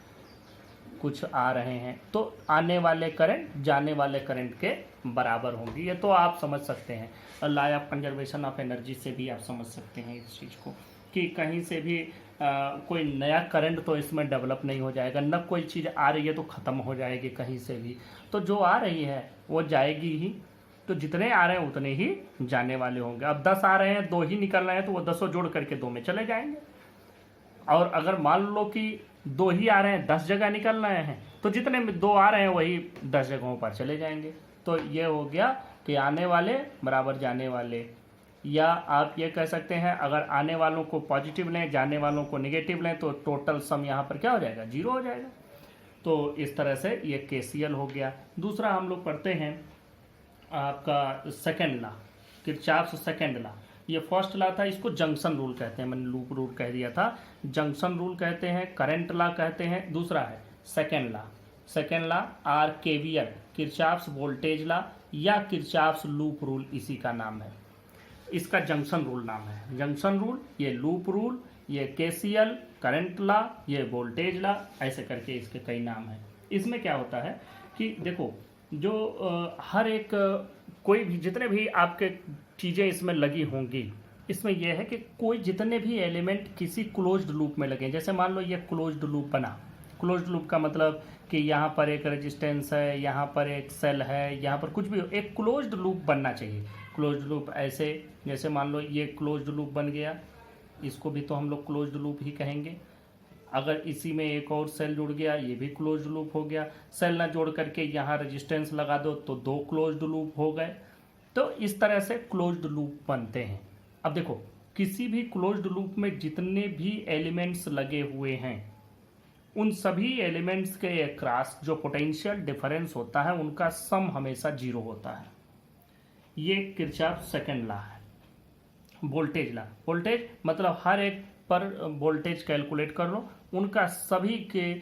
कुछ आ रहे हैं, तो आने वाले करंट जाने वाले करंट के बराबर होंगी। ये तो आप समझ सकते हैं। Law of conservation of energy से भी आप समझ सकते हैं इस चीज़ को, कि कहीं से भी कोई नया करंट तो इसमें डेवलप नहीं हो जाएगा, न कोई चीज़ आ रही है तो ख़त्म हो जाएगी कहीं से भी। तो जो आ रही है वो जाएगी ही, तो जितने आ रहे हैं उतने ही जाने वाले होंगे। अब 10 आ रहे हैं, 2 ही निकल रहे हैं, तो वो 10 जोड़ करके 2 में चले जाएंगे। और अगर मान लो कि 2 ही आ रहे हैं, 10 जगह निकल रहे हैं, तो जितने में 2 आ रहे हैं वही 10 जगहों पर चले जाएंगे। तो ये हो गया कि आने वाले बराबर जाने वाले। या आप ये कह सकते हैं अगर आने वालों को पॉजिटिव लें, जाने वालों को नेगेटिव लें, तो टोटल सम यहाँ पर क्या हो जाएगा? 0 हो जाएगा। तो इस तरह से ये KCL हो गया। दूसरा हम लोग पढ़ते हैं आपका second law, Kirchhoff's second law. ये फर्स्ट लॉ था, इसको जंक्शन रूल कहते हैं, मैंने लूप रूल कह दिया था। जंक्शन रूल कहते हैं, करंट लॉ कहते हैं। दूसरा है second law. Second law KVL, Kirchhoff's voltage law या किरचॉफ्स लूप रूल, इसी का नाम है। इसका जंक्शन रूल नाम है। जंक्शन रूल, ये लूप रूल, ये KCL, करंट लॉ, ये वोल्टेज लॉ, ऐसे करके इसके कई नाम हैं। इसमें क्या होता है कि देखो, जो हर एक कोई भी जितने भी आपके चीज़ें इसमें लगी होंगी, इसमें यह है कि कोई जितने भी एलिमेंट किसी क्लोज्ड लूप में लगे, जैसे मान लो ये क्लोज्ड लूप बना। क्लोज्ड लूप का मतलब कि यहाँ पर एक रेजिस्टेंस है, यहाँ पर एक सेल है, यहाँ पर कुछ भी हो, एक क्लोज्ड लूप बनना चाहिए। क्लोज्ड लूप ऐसे, जैसे मान लो ये क्लोज्ड लूप बन गया, इसको भी तो हम लोग क्लोज्ड लूप ही कहेंगे। अगर इसी में एक और सेल जुड़ गया, ये भी क्लोज्ड लूप हो गया। सेल ना जोड़ करके यहाँ रेजिस्टेंस लगा दो तो 2 क्लोज्ड लूप हो गए। तो इस तरह से क्लोज्ड लूप बनते हैं। अब देखो, किसी भी क्लोज्ड लूप में जितने भी एलिमेंट्स लगे हुए हैं, उन सभी एलिमेंट्स के अक्रॉस जो पोटेंशियल डिफरेंस होता है उनका सम हमेशा 0 होता है। ये किरचॉफ सेकंड लॉ है। वोल्टेज लॉ, वोल्टेज मतलब हर एक पर वोल्टेज कैलकुलेट कर लो, उनका सभी के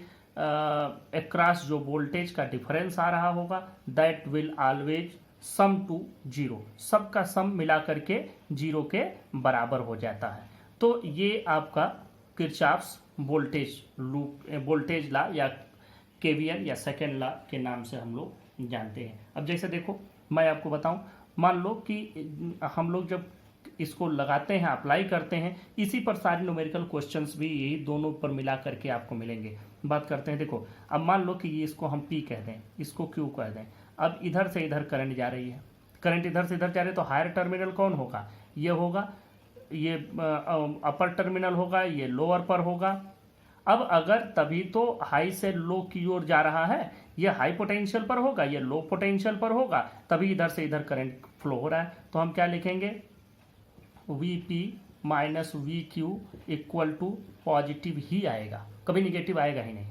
अक्रॉस जो वोल्टेज का डिफरेंस आ रहा होगा that will always sum to 0, सबका सम मिला करके 0 के बराबर हो जाता है। तो ये आपका Kirchhoff's voltage loop, voltage law या केवीएल या सेकेंड लॉ के नाम से हम लोग जानते हैं। अब जैसे देखो, मैं आपको बताऊं, मान लो कि हम लोग जब इसको लगाते हैं, अप्लाई करते हैं, इसी पर सारे न्यूमेरिकल क्वेश्चंस भी यही दोनों पर मिला करके आपको मिलेंगे। बात करते हैं, देखो अब मान लो कि ये इसको हम P कह दें, इसको Q कह दें। अब इधर से इधर करंट जा रही है, करंट इधर से इधर जा रही है, तो हायर टर्मिनल कौन होगा? ये होगा, ये अपर टर्मिनल होगा, ये लोअर पर होगा। अब अगर तभी तो हाई से लो की ओर जा रहा है, ये हाई पोटेंशियल पर होगा, ये लो पोटेंशियल पर होगा, तभी इधर से इधर करंट फ्लो हो रहा है। तो हम क्या लिखेंगे? Vp minus VQ equal to positive ही आएगा, कभी निगेटिव आएगा ही नहीं।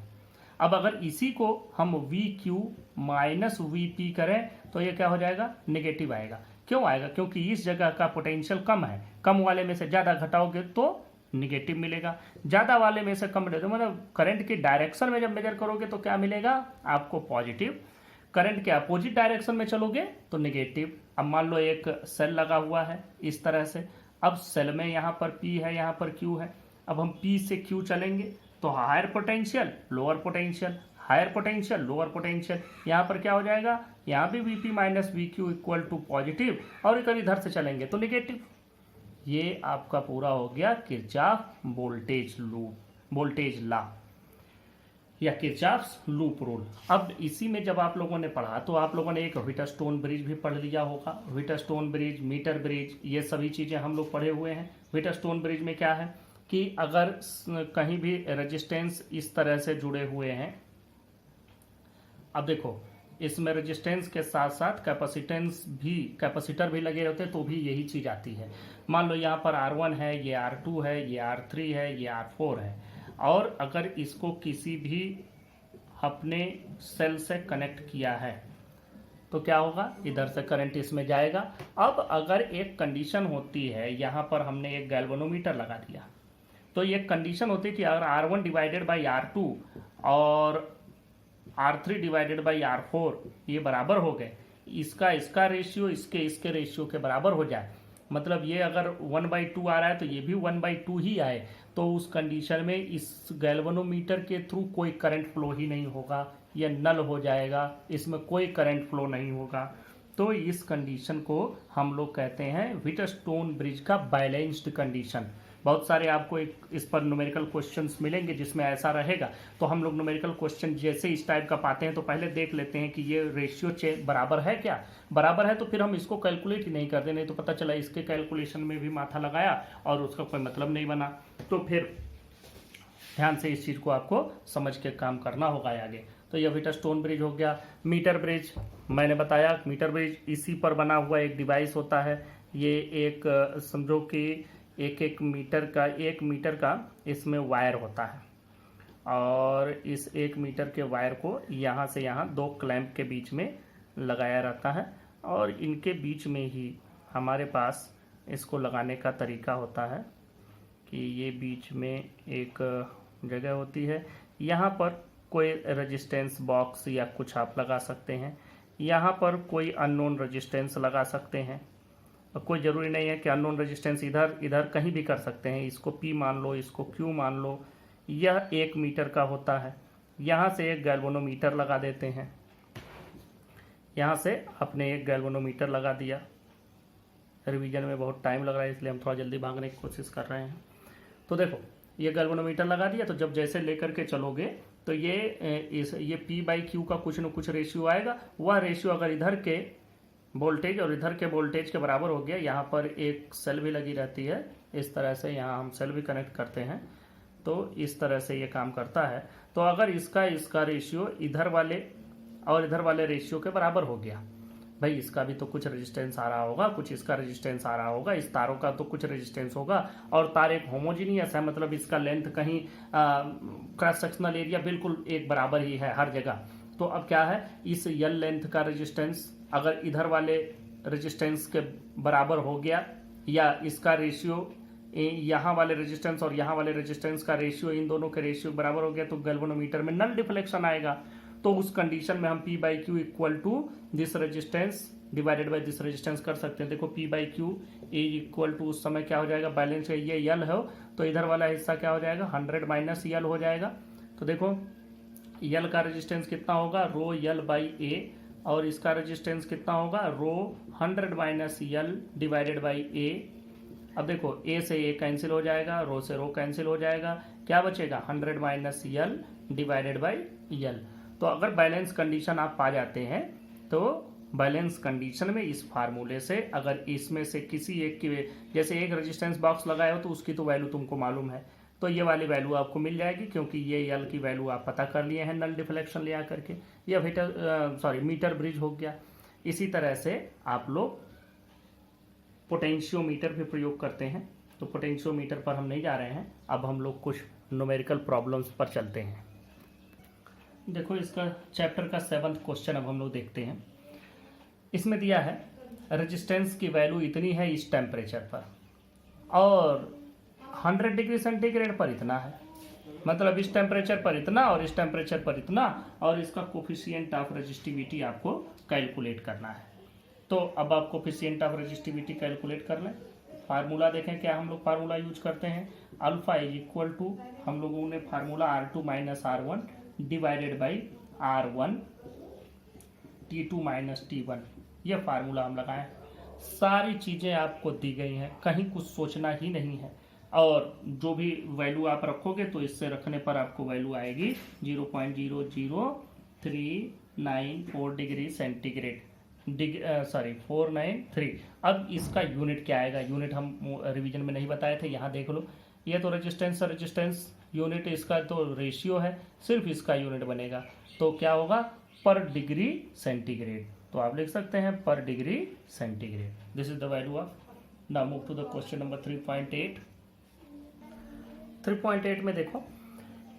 अब अगर इसी को हम VQ माइनस VP करें तो ये क्या हो जाएगा? निगेटिव आएगा। क्यों आएगा? क्योंकि इस जगह का पोटेंशियल कम है, कम वाले में से ज़्यादा घटाओगे तो निगेटिव मिलेगा, ज़्यादा वाले में से कम मिलेगा, मतलब करंट की डायरेक्शन में जब मेजर करोगे तो क्या मिलेगा आपको? पॉजिटिव। करंट के अपोजिट डायरेक्शन में चलोगे तो निगेटिव। अब मान लो एक सेल लगा हुआ है इस तरह से, अब सेल में यहाँ पर P है, यहाँ पर Q है। अब हम P से Q चलेंगे तो higher potential lower potential, higher potential lower potential, यहाँ पर क्या हो जाएगा? यहाँ भी Vp minus VQ equal to positive, और कभी इधर से चलेंगे तो निगेटिव। ये आपका पूरा हो गया Kirchhoff voltage loop, voltage law या किरचॉफ्स लूप रूल। अब इसी में जब आप लोगों ने पढ़ा तो आप लोगों ने एक व्हीटस्टोन ब्रिज भी पढ़ लिया होगा। व्हीटस्टोन ब्रिज, मीटर ब्रिज, ये सभी चीज़ें हम लोग पढ़े हुए हैं। व्हीटस्टोन ब्रिज में क्या है कि अगर कहीं भी रेजिस्टेंस इस तरह से जुड़े हुए हैं, अब देखो इसमें रेजिस्टेंस के साथ साथ कैपेसिटेंस भी, कैपेसिटर भी लगे होते तो भी यही चीज़ आती है। मान लो यहाँ पर R1 है, ये R2 है, ये R3 है, ये R4 है, और अगर इसको किसी भी अपने सेल से कनेक्ट किया है तो क्या होगा? इधर से करंट इसमें जाएगा। अब अगर एक कंडीशन होती है, यहाँ पर हमने एक गैल्वेनोमीटर लगा दिया, तो ये कंडीशन होती है कि अगर R1 डिवाइडेड बाई R2 और R3 डिवाइडेड बाई R4 ये बराबर हो गए, इसका रेशियो इसके रेशियो के बराबर हो जाए, मतलब ये अगर 1/2 आ रहा है तो ये भी 1/2 ही आए, तो उस कंडीशन में इस गैल्वेनोमीटर के थ्रू कोई करंट फ्लो ही नहीं होगा, यह नल हो जाएगा, इसमें कोई करंट फ्लो नहीं होगा। तो इस कंडीशन को हम लोग कहते हैं व्हीटस्टोन ब्रिज का बैलेंस्ड कंडीशन। बहुत सारे आपको इस पर न्यूमेरिकल क्वेश्चंस मिलेंगे जिसमें ऐसा रहेगा। तो हम लोग न्यूमेरिकल क्वेश्चन जैसे इस टाइप का पाते हैं तो पहले देख लेते हैं कि ये रेशियो बराबर है क्या, बराबर है तो फिर हम इसको कैलकुलेट ही नहीं करते, नहीं तो पता चला इसके कैलकुलेशन में भी माथा लगाया और उसका कोई मतलब नहीं बना। तो फिर ध्यान से इस चीज़ को आपको समझ के काम करना होगा आगे। तो यह व्हीटस्टोन ब्रिज हो गया। मीटर ब्रिज मैंने बताया, मीटर ब्रिज इसी पर बना हुआ एक डिवाइस होता है। ये एक समझो कि एक मीटर का इसमें वायर होता है, और इस 1 मीटर के वायर को यहाँ से यहाँ 2 क्लैंप के बीच में लगाया रहता है, और इनके बीच में ही हमारे पास इसको लगाने का तरीका होता है कि ये बीच में एक जगह होती है, यहाँ पर कोई रेजिस्टेंस बॉक्स या कुछ आप लगा सकते हैं, यहाँ पर कोई अननोन रेजिस्टेंस लगा सकते हैं। कोई ज़रूरी नहीं है कि अननोन रेजिस्टेंस इधर कहीं भी कर सकते हैं, इसको P मान लो, इसको Q मान लो। यह 1 मीटर का होता है। यहाँ से एक गैल्वेनोमीटर लगा देते हैं, यहाँ से आपने एक गैल्वेनोमीटर लगा दिया। रिवीजन में बहुत टाइम लग रहा है इसलिए हम थोड़ा जल्दी भागने की कोशिश कर रहे हैं। तो देखो ये गैल्वेनोमीटर लगा दिया, तो जब जैसे लेकर के चलोगे तो ये P/Q का कुछ न कुछ रेशियो आएगा। वह रेशियो अगर इधर के वोल्टेज और इधर के वोल्टेज के बराबर हो गया। यहाँ पर एक सेल भी लगी रहती है, इस तरह से यहाँ हम सेल भी कनेक्ट करते हैं, तो इस तरह से ये काम करता है। तो अगर इसका रेशियो इधर वाले और इधर वाले रेशियो के बराबर हो गया, भाई इसका भी तो कुछ रेजिस्टेंस आ रहा होगा, कुछ इसका रेजिस्टेंस आ रहा होगा, इस तारों का तो कुछ रेजिस्टेंस होगा, और तार एक होमोजीनियस है, मतलब इसका लेंथ कहीं क्रॉस सेक्शनल एरिया बिल्कुल एक बराबर ही है हर जगह। तो अब क्या है, इस यल लेंथ का रेजिस्टेंस अगर इधर वाले रेजिस्टेंस के बराबर हो गया, या इसका रेशियो यहाँ वाले रेजिस्टेंस और यहाँ वाले रेजिस्टेंस का रेशियो इन दोनों के रेशियो बराबर हो गया, तो गैल्वेनोमीटर में नल डिफ्लेक्शन आएगा। तो उस कंडीशन में हम P by Q equal to this resistance divided by this resistance कर सकते हैं। देखो P by Q equal to उस समय क्या हो जाएगा, बैलेंस है ये यल है, तो इधर वाला हिस्सा क्या हो जाएगा, 100 माइनस यल हो जाएगा। तो देखो यल का रेजिस्टेंस कितना होगा, रो यल बाई ए, और इसका रेजिस्टेंस कितना होगा, रो 100 माइनस यल डिवाइडेड बाई ए। अब देखो ए से ए कैंसिल हो जाएगा, रो से रो कैंसिल हो जाएगा, क्या बचेगा 100 माइनस यल डिवाइडेड बाई यल। तो अगर बैलेंस कंडीशन आप पा जाते हैं, तो बैलेंस कंडीशन में इस फार्मूले से अगर इसमें से किसी एक की, जैसे एक रेजिस्टेंस बॉक्स लगाए हो तो उसकी तो वैल्यू तुमको मालूम है, तो ये वाली वैल्यू आपको मिल जाएगी, क्योंकि ये यल की वैल्यू आप पता कर लिए हैं नल डिफ्लेक्शन ले आकर के। यह मीटर ब्रिज हो गया। इसी तरह से आप लोग पोटेंशियोमीटर भी प्रयोग करते हैं, तो पोटेंशियोमीटर पर हम नहीं जा रहे हैं, अब हम लोग कुछ न्यूमेरिकल प्रॉब्लम्स पर चलते हैं। देखो इसका चैप्टर का 7th क्वेश्चन अब हम लोग देखते हैं। इसमें दिया है रेजिस्टेंस की वैल्यू इतनी है इस टेम्परेचर पर, और 100 डिग्री सेंटीग्रेड पर इतना है, मतलब इस टेम्परेचर पर इतना और इस टेम्परेचर पर इतना, और इसका कोफिशिएंट ऑफ रेजिस्टिविटी आपको कैलकुलेट करना है। तो अब आप कोफिशिएंट ऑफ रेजिस्टिविटी कैलकुलेट कर लें। फार्मूला देखें, क्या हम लोग फार्मूला यूज करते हैं, अल्फा इज इक्वल टू, हम लोगों ने formula R2 minus R1 divided by R1 T2 minus T1, यह फार्मूला हम लगाएं। सारी चीज़ें आपको दी गई हैं, कहीं कुछ सोचना ही नहीं है, और जो भी वैल्यू आप रखोगे तो इससे रखने पर आपको वैल्यू आएगी 0.00394 डिग्री सेंटीग्रेड, 493। अब इसका यूनिट क्या आएगा, यूनिट हम रिवीजन में नहीं बताए थे, यहाँ देख लो, ये तो रेजिस्टेंस यूनिट, इसका तो रेशियो है, सिर्फ इसका यूनिट बनेगा, तो क्या होगा पर डिग्री सेंटीग्रेड। तो आप लिख सकते हैं per degree centigrade. This is the value of. Now move to the question number 3.8। 3.8 में देखो,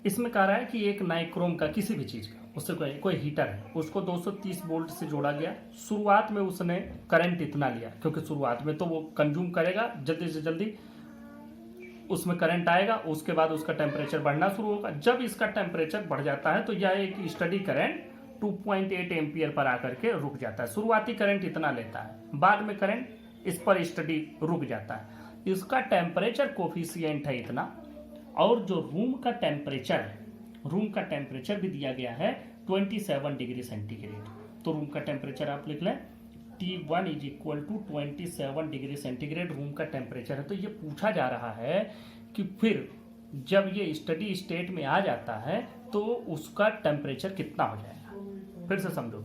इसमें कह रहा है कि एक नाइक्रोम का किसी भी चीज का, उससे कोई हीटर है, उसको 230 वोल्ट से जोड़ा गया। शुरुआत में उसने करंट इतना लिया, क्योंकि शुरुआत में तो वो कंज्यूम करेगा, जल्दी से जल्दी उसमें करंट आएगा, उसके बाद उसका टेम्परेचर बढ़ना शुरू होगा। जब इसका टेम्परेचर बढ़ जाता है तो यह एक स्टडी करंट 2.8 एम्पियर पर आकर के रुक जाता है। शुरुआती करंट इतना लेता है, बाद में करंट इस पर स्टडी रुक जाता है। इसका टेम्परेचर कोफिशिएंट है इतना, और जो रूम का टेम्परेचर है, रूम का टेम्परेचर भी दिया गया है 27 डिग्री सेंटीग्रेड। तो रूम का टेम्परेचर आप लिख लें, T1 is equal to 27 degree centigrade room का टेम्परेचर है। तो ये पूछा जा रहा है कि फिर जब ये स्टडी स्टेट में आ जाता है तो उसका टेम्परेचर कितना हो जाएगा। फिर से समझो,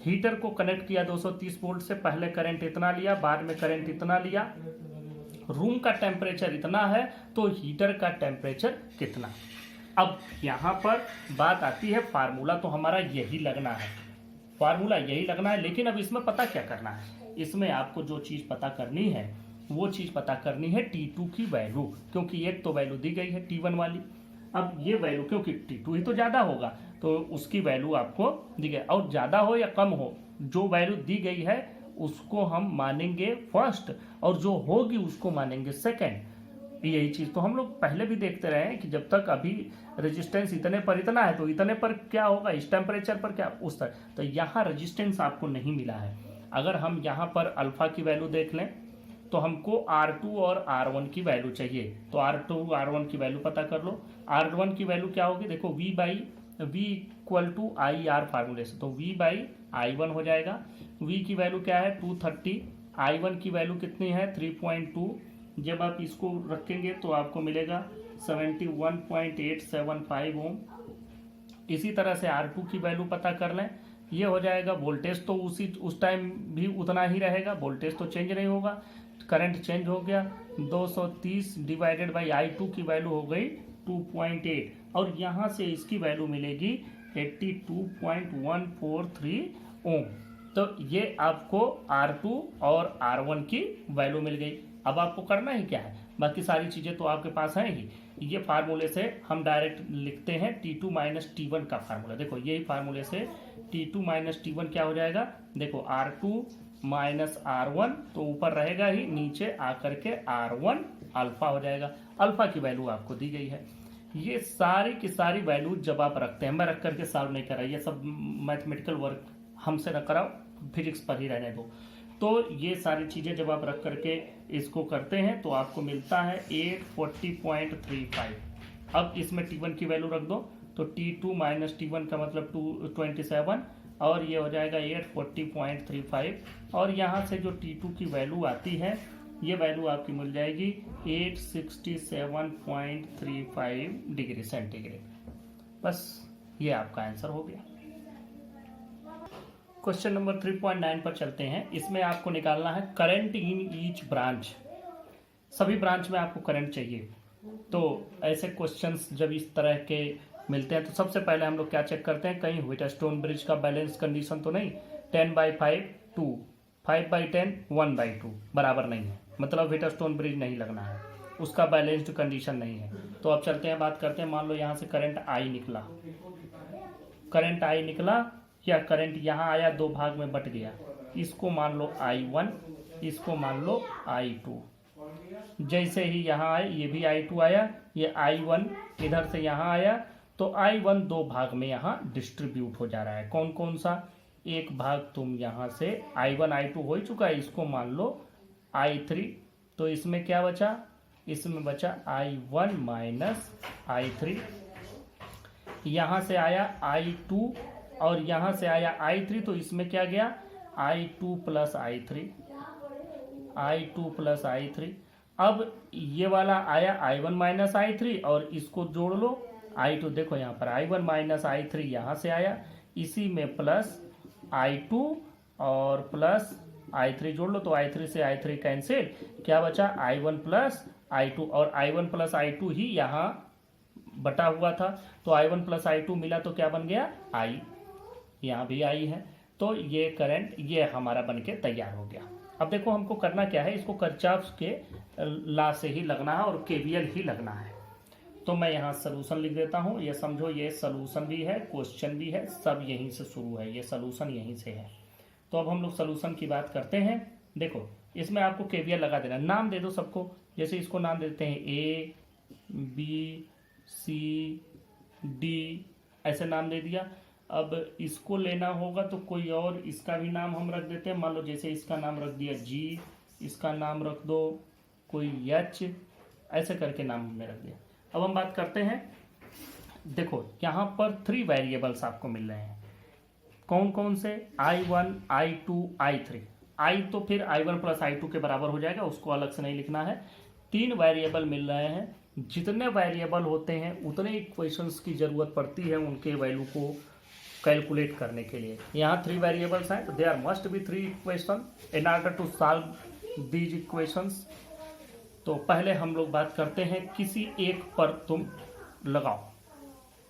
हीटर को कनेक्ट किया 230 वोल्ट से, पहले करंट इतना लिया, बाद में करंट इतना लिया, रूम का टेम्परेचर इतना है, तो हीटर का टेम्परेचर कितना। अब यहाँ पर बात आती है, फार्मूला तो हमारा यही लगना है, फार्मूला यही लगना है, लेकिन अब इसमें पता क्या करना है, इसमें आपको जो चीज़ पता करनी है वो चीज़ पता करनी है T2 की वैल्यू, क्योंकि एक तो वैल्यू दी गई है T1 वाली। अब ये वैल्यू, क्योंकि T2 ही तो ज़्यादा होगा, तो उसकी वैल्यू आपको दी गई, और ज़्यादा हो या कम हो, जो वैल्यू दी गई है उसको हम मानेंगे फर्स्ट, और जो होगी उसको मानेंगे सेकेंड। यही चीज़ तो हम लोग पहले भी देखते रहे हैं कि जब तक अभी रेजिस्टेंस इतने पर इतना है तो इतने पर क्या होगा, इस टेम्परेचर पर क्या उस तरह। तो यहाँ रेजिस्टेंस आपको नहीं मिला है। अगर हम यहाँ पर अल्फा की वैल्यू देख लें तो हमको R2 और R1 की वैल्यू चाहिए, तो R2 R1 की वैल्यू पता कर लो। R1 की वैल्यू क्या होगी, देखो V इक्वल टू IR फार्मूले से, तो V/I1 हो जाएगा। V की वैल्यू क्या है 230, I1 की वैल्यू कितनी है 3.2। जब आप इसको रखेंगे तो आपको मिलेगा 71.875 ओम। इसी तरह से R2 की वैल्यू पता कर लें, ये हो जाएगा वोल्टेज, तो उस टाइम भी उतना ही रहेगा, वोल्टेज तो चेंज नहीं होगा। करंट चेंज हो गया, 230 डिवाइडेड बाई I2 की वैल्यू हो गई 2.8, और यहाँ से इसकी वैल्यू मिलेगी 82.143 ओम। तो ये आपको R2 और R1 की वैल्यू मिल गई। अब आपको करना ही क्या है, बाकी सारी चीज़ें तो आपके पास हैं ही। ये फार्मूले से हम डायरेक्ट लिखते हैं T2 माइनस T1 का फार्मूला। देखो यही फार्मूले से T2 माइनस T1 क्या हो जाएगा, देखो R2 माइनस R1, तो ऊपर रहेगा ही, नीचे आकर के R1 अल्फा हो जाएगा। अल्फा की वैल्यू आपको दी गई है। ये सारी की सारी वैल्यू जब आप रखते हैं, मैं रख करके सॉल्व नहीं कर रहा, ये सब मैथमेटिकल वर्क हमसे न कराओ, फिजिक्स पर ही रहने दो। तो ये सारी चीज़ें जब आप रख करके इसको करते हैं तो आपको मिलता है 840.35। अब इसमें T1 की वैल्यू रख दो, तो T2 माइनस T1 का मतलब 227, और ये हो जाएगा 840.35, और यहाँ से जो T2 की वैल्यू आती है, ये वैल्यू आपकी मिल जाएगी 867.35 डिग्री सेंटीग्रेड। बस ये आपका आंसर हो गया। क्वेश्चन नंबर 3.9 पर चलते हैं। इसमें आपको निकालना है करंट इन ईच ब्रांच। सभी ब्रांच में आपको करंट चाहिए। तो ऐसे क्वेश्चंस जब इस तरह के मिलते हैं तो सबसे पहले हम लोग क्या चेक करते हैं, कहीं व्हीटस्टोन ब्रिज का बैलेंस कंडीशन तो नहीं, 10/5 2, 5/10 1/2 बराबर नहीं है, मतलब व्हीटस्टोन ब्रिज नहीं लगना है, उसका बैलेंस्ड कंडीशन नहीं है। तो अब चलते हैं, बात करते हैं। मान लो यहाँ से करंट आई निकला, करंट आई निकला, या करंट यहाँ आया, दो भाग में बट गया, इसको मान लो I1, इसको मान लो I2। जैसे ही यहाँ आए, ये भी I2 आया, ये I1 इधर से यहाँ आया, तो I1 दो भाग में यहाँ डिस्ट्रीब्यूट हो जा रहा है। कौन कौन सा, एक भाग तुम यहाँ से I1 I2 हो ही चुका है, इसको मान लो I3। तो इसमें क्या बचा, इसमें बचा I1 माइनस I3। यहाँ से आया I2 और यहाँ से आया I3, तो इसमें क्या गया, I2 plus I3, I2 plus I3। अब ये वाला आया I1 माइनस I3, और इसको जोड़ लो I2। देखो यहाँ पर I1 माइनस I3 यहाँ से आया, इसी में प्लस I2 और प्लस I3 जोड़ लो, तो I3 से I3 कैंसिल, क्या बचा I1 प्लस I2, और I1 प्लस I2 ही यहाँ बटा हुआ था, तो I1 प्लस I2 मिला, तो क्या बन गया I, यहाँ भी I है। तो ये करंट ये हमारा बन के तैयार हो गया। अब देखो हमको करना क्या है, इसको किरचॉफ के लॉ से ही लगना है और KVL ही लगना है। तो मैं यहाँ सलूशन लिख देता हूँ, ये समझो ये सलूशन भी है, क्वेश्चन भी है, सब यहीं से शुरू है, ये सलूशन यहीं से है। तो अब हम लोग सलूशन की बात करते हैं। देखो इसमें आपको KVL लगा देना, नाम दे दो सबको, जैसे इसको नाम देते हैं A B C D, ऐसे नाम दे दिया। अब इसको लेना होगा तो कोई और इसका भी नाम हम रख देते हैं, मान लो जैसे इसका नाम रख दिया G, इसका नाम रख दो कोई H, ऐसे करके नाम हमने रख दिया। अब हम बात करते हैं, देखो यहाँ पर 3 वेरिएबल्स आपको मिल रहे हैं, कौन कौन से, I1 I2 I3। I तो फिर I1 प्लस I2 के बराबर हो जाएगा, उसको अलग से नहीं लिखना है। 3 वेरिएबल मिल रहे हैं, जितने वेरिएबल होते हैं उतने इक्वेशंस की जरूरत पड़ती है उनके वैल्यू को कैलकुलेट करने के लिए। यहाँ 3 वेरिएबल्स हैं, तो there must be 3 equation in order to solve these equations. तो पहले हम लोग बात करते हैं, किसी एक पर तुम लगाओ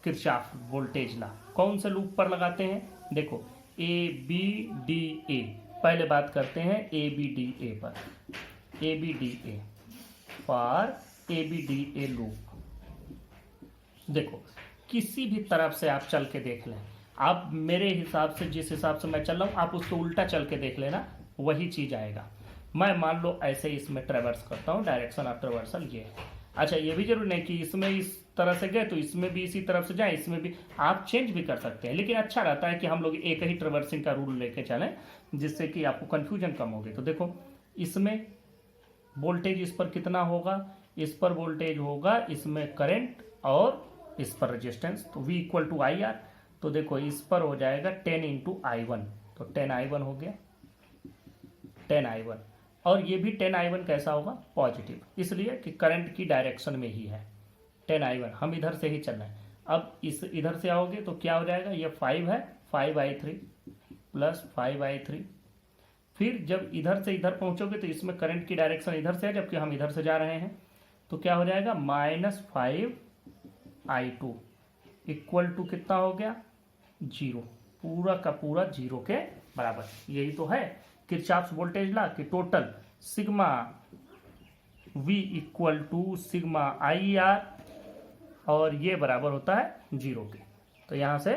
किरचॉफ वोल्टेज लॉ। कौन से लूप पर लगाते हैं, देखो ABDA, पहले बात करते हैं ABDA पर, ABDA पर ABDA लूप। देखो किसी भी तरफ से आप चल के देख लें, आप मेरे हिसाब से जिस हिसाब से मैं चल रहा हूँ आप उसको उल्टा चल के देख लेना, वही चीज़ आएगा। मैं मान लो ऐसे इसमें ट्रेवर्स करता हूँ, डायरेक्शन ऑफ ट्रेवर्सल ये है। अच्छा ये भी जरूरी नहीं कि इसमें इस तरह से गए तो इसमें भी इसी तरफ से जाए, इसमें भी आप चेंज भी कर सकते हैं, लेकिन अच्छा रहता है कि हम लोग एक ही ट्रेवर्सिंग का रूल लेके चलें, जिससे कि आपको कन्फ्यूजन कम होगी। तो देखो इसमें वोल्टेज इस पर कितना होगा, इस पर वोल्टेज होगा, इसमें करंट और इस पर रेजिस्टेंस, तो V इक्वल टू IR। तो देखो इस पर हो जाएगा 10 इंटू I1, तो 10I1 हो गया, 10I1। और ये भी 10I1 कैसा होगा, पॉजिटिव, इसलिए कि करंट की डायरेक्शन में ही है 10I1, हम इधर से ही चल रहे हैं। अब इस इधर से आओगे तो क्या हो जाएगा, ये 5 है, 5I3, प्लस 5i3। फिर जब इधर से इधर पहुंचोगे तो इसमें करंट की डायरेक्शन इधर से है, जबकि हम इधर से जा रहे हैं, तो क्या हो जाएगा -5i2 इक्वल टू कितना हो गया 0, पूरा का पूरा 0 के बराबर। यही तो है किरचॉफ्स वोल्टेज लॉ कि total sigma V equal to sigma IR, और ये बराबर होता है 0 के। तो यहां से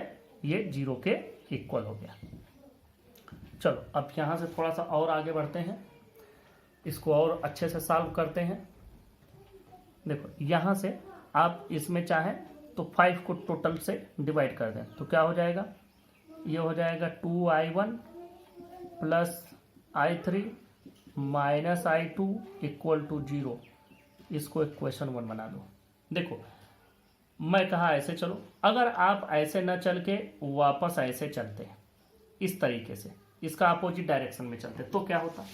ये 0 के इक्वल हो गया। चलो अब यहां से थोड़ा सा और आगे बढ़ते हैं, इसको और अच्छे से सॉल्व करते हैं। देखो यहां से आप इसमें चाहें तो 5 को टोटल से डिवाइड कर दें तो क्या हो जाएगा, ये हो जाएगा 2i1 plus i3 minus i2 equal to 0। इसको इक्वेशन 1 बना दो। देखो मैं कहा ऐसे चलो, अगर आप ऐसे न चल के वापस ऐसे चलते हैं इस तरीके से, इसका अपोजिट डायरेक्शन में चलते तो क्या होता,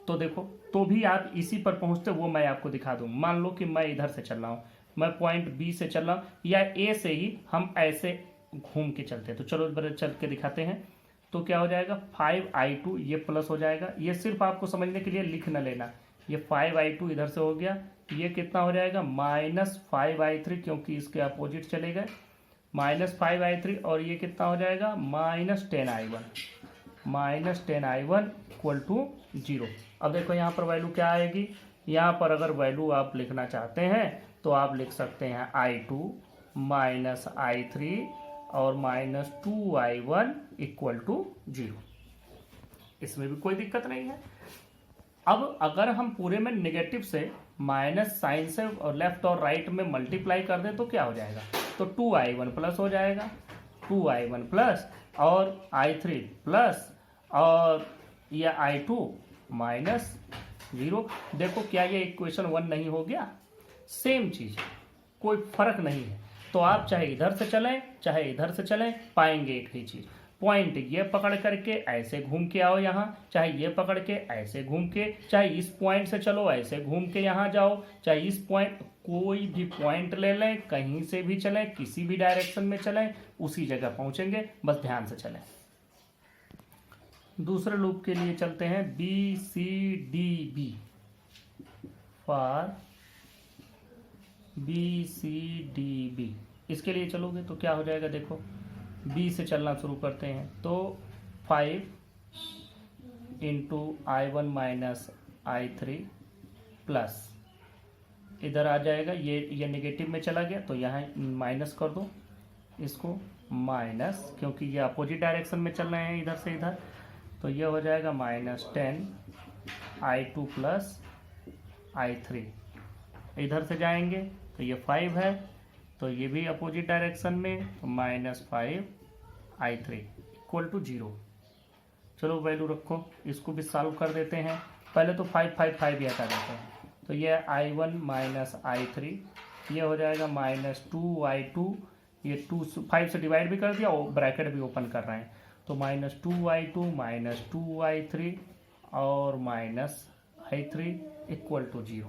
तो देखो तो भी आप इसी पर पहुंचते, वो मैं आपको दिखा दूं। मान लो कि मैं इधर से चल रहा हूं, मैं पॉइंट बी से चल रहा हूं, या ए से ही हम ऐसे घूम के चलते हैं। तो चलो इस बार चल के दिखाते हैं। तो क्या हो जाएगा 5i2, ये प्लस हो जाएगा, ये सिर्फ आपको समझने के लिए लिख न लेना। ये 5i2 इधर से हो गया, ये कितना हो जाएगा -5i3, क्योंकि इसके अपोजिट चले गए, -5i3, और ये कितना हो जाएगा -10i1 इक्वल टू 0। अब देखो यहाँ पर वैल्यू क्या आएगी, यहाँ पर अगर वैल्यू आप लिखना चाहते हैं तो आप लिख सकते हैं i2 -i3 और -2i1 इक्वल टू 0। इसमें भी कोई दिक्कत नहीं है। अब अगर हम पूरे में नेगेटिव से माइनस साइन से और लेफ्ट और राइट में मल्टीप्लाई कर दें तो क्या हो जाएगा, तो 2i1 प्लस हो जाएगा, 2i1 प्लस और i3 प्लस और यह i2 -0। देखो क्या ये इक्वेशन 1 नहीं हो गया, सेम चीज, कोई फर्क नहीं है। तो आप चाहे इधर से चलें चाहे इधर से चलें, पाएंगे एक ही चीज। पॉइंट ये पकड़ करके ऐसे घूम के आओ यहाँ, चाहे ये पकड़ के ऐसे घूम के, चाहे इस पॉइंट से चलो ऐसे घूम के यहाँ जाओ, चाहे इस पॉइंट, कोई भी पॉइंट ले लें, कहीं से भी चलें, किसी भी डायरेक्शन में चलें, उसी जगह पहुंचेंगे, बस ध्यान से चलें। दूसरे लूप के लिए चलते हैं, BCDB फॉर BCDB। इसके लिए चलोगे तो क्या हो जाएगा, देखो B से चलना शुरू करते हैं तो 5 × i1 माइनस i3 प्लस इधर आ जाएगा, ये नेगेटिव में चला गया तो यहाँ माइनस कर दो इसको, माइनस क्योंकि ये अपोजिट डायरेक्शन में चल रहे हैं इधर से इधर, तो ये हो जाएगा -10 i2 प्लस i3। इधर से जाएंगे तो ये 5 है, तो ये भी अपोजिट डायरेक्शन में, तो -5 i3 इक्वल टू 0। चलो वैल्यू रखो, इसको भी सॉल्व कर देते हैं। पहले तो 5 5 5 ही हटा देते हैं, तो ये i1 माइनस i3, ये हो जाएगा -2i2, ये 5 से डिवाइड भी कर दिया और ब्रैकेट भी ओपन कर रहे हैं, तो -2i2 -2i3 और -i3 इक्वल टू 0।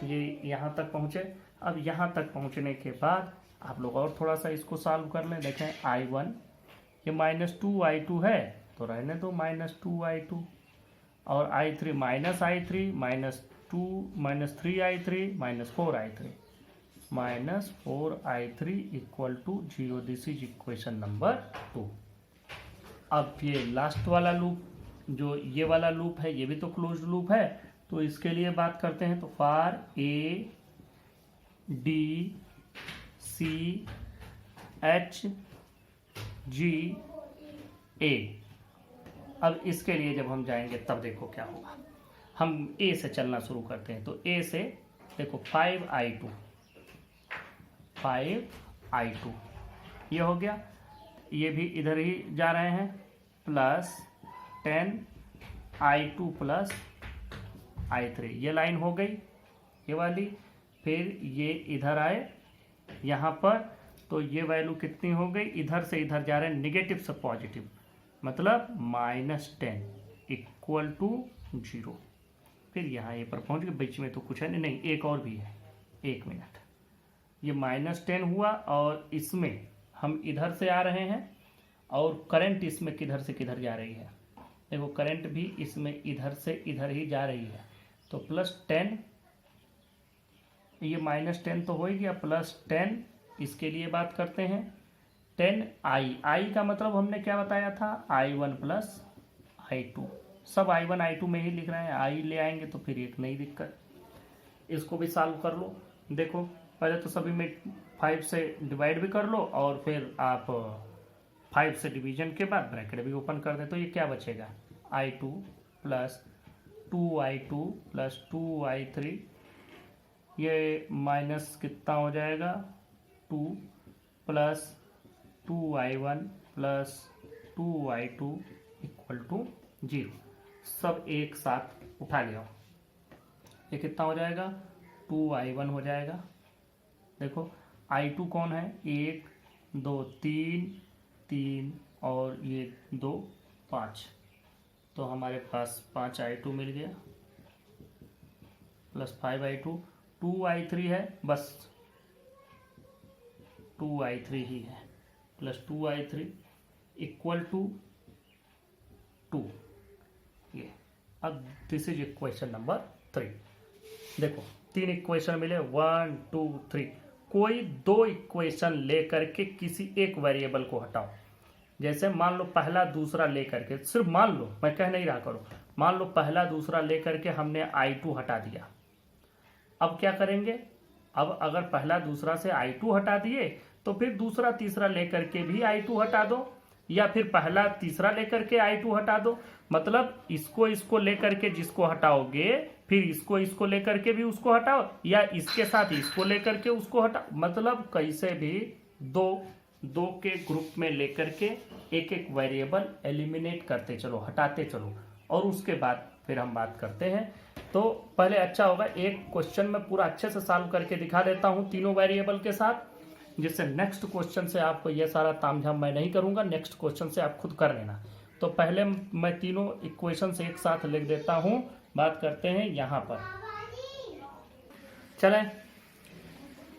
ये यहाँ तक पहुँचे। अब यहाँ तक पहुँचने के बाद आप लोग और थोड़ा सा इसको सॉल्व कर लें। देखें i1 ये -2i2 है तो रहने दो -2i2, और i3 -i3 -3i3 -4i3 equal to 0। This is equation number 2। अब ये लास्ट वाला लूप, जो ये वाला लूप है, ये भी तो क्लोज्ड लूप है, तो इसके लिए बात करते हैं। तो for A D C H G A। अब इसके लिए जब हम जाएंगे तब देखो क्या होगा। हम A से चलना शुरू करते हैं, तो A से देखो 5i2 ये हो गया, ये भी इधर ही जा रहे हैं, प्लस 10i2 प्लस i3, ये लाइन हो गई ये वाली। फिर ये इधर आए यहाँ पर, तो ये वैल्यू कितनी हो गई, इधर से इधर जा रहे हैं, नेगेटिव से पॉजिटिव, मतलब -10 इक्वल टू 0। फिर यहाँ ये पर पहुँच गए, बीच में तो कुछ है नहीं, एक और भी है, 1 मिनट। ये -10 हुआ और इसमें हम इधर से आ रहे हैं और करंट इसमें किधर से किधर जा रही है, देखो करंट भी इसमें इधर से इधर ही जा रही है, तो +10, ये -10 तो हो ही गया, +10, इसके लिए बात करते हैं 10i, i का मतलब हमने क्या बताया था, i1 + i2, सब i1 i2 में ही लिख रहे हैं, i ले आएंगे तो फिर एक नई दिक्कत। इसको भी सॉल्व कर लो, देखो पहले तो सभी में 5 से डिवाइड भी कर लो और फिर आप 5 से डिवीजन के बाद ब्रैकेट भी ओपन कर दें, तो ये क्या बचेगा, i2 + 2i2 + 2i3, ये माइनस कितना हो जाएगा 2 + 2i1 + 2i2 = 0, सब एक साथ उठा लिया, ये कितना हो जाएगा 2i1 हो जाएगा, देखो i2 कौन है, 1 2 3 और ये 2 5, तो हमारे पास 5i2 मिल गया +5i2, 2i3 है, बस 2i3 ही है, +2i3 = 2, ये। अब दिस इज इक्वेशन नंबर 3, देखो 3 इक्वेशन मिले, 1 2 3, कोई 2 इक्वेशन लेकर के किसी एक वेरिएबल को हटाओ, जैसे मान लो पहला दूसरा लेकर के, सिर्फ मान लो, मैं कह नहीं रहा करो, मान लो पहला दूसरा लेकर के हमने i2 हटा दिया, अब क्या करेंगे, अब अगर पहला दूसरा से i2 हटा दिए तो फिर दूसरा तीसरा लेकर के भी i2 हटा दो, या फिर पहला तीसरा लेकर के i2 हटा दो, मतलब इसको लेकर के जिसको हटाओगे फिर इसको लेकर के भी उसको हटाओ, या इसके साथ इसको लेकर के उसको हटाओ, मतलब कैसे भी दो के ग्रुप में लेकर के एक एक वेरिएबल एलिमिनेट करते चलो, हटाते चलो, और उसके बाद फिर हम बात करते हैं। तो पहले अच्छा होगा एक क्वेश्चन में पूरा अच्छे से सॉल्व करके दिखा देता हूं तीनों वेरिएबल के साथ, जिससे नेक्स्ट क्वेश्चन से आपको ये सारा तामझाम मैं नहीं करूंगा, नेक्स्ट क्वेश्चन से आप खुद कर लेना। तो पहले मैं तीनों इक्वेशन एक साथ लिख देता हूं, बात करते हैं यहां पर, चलें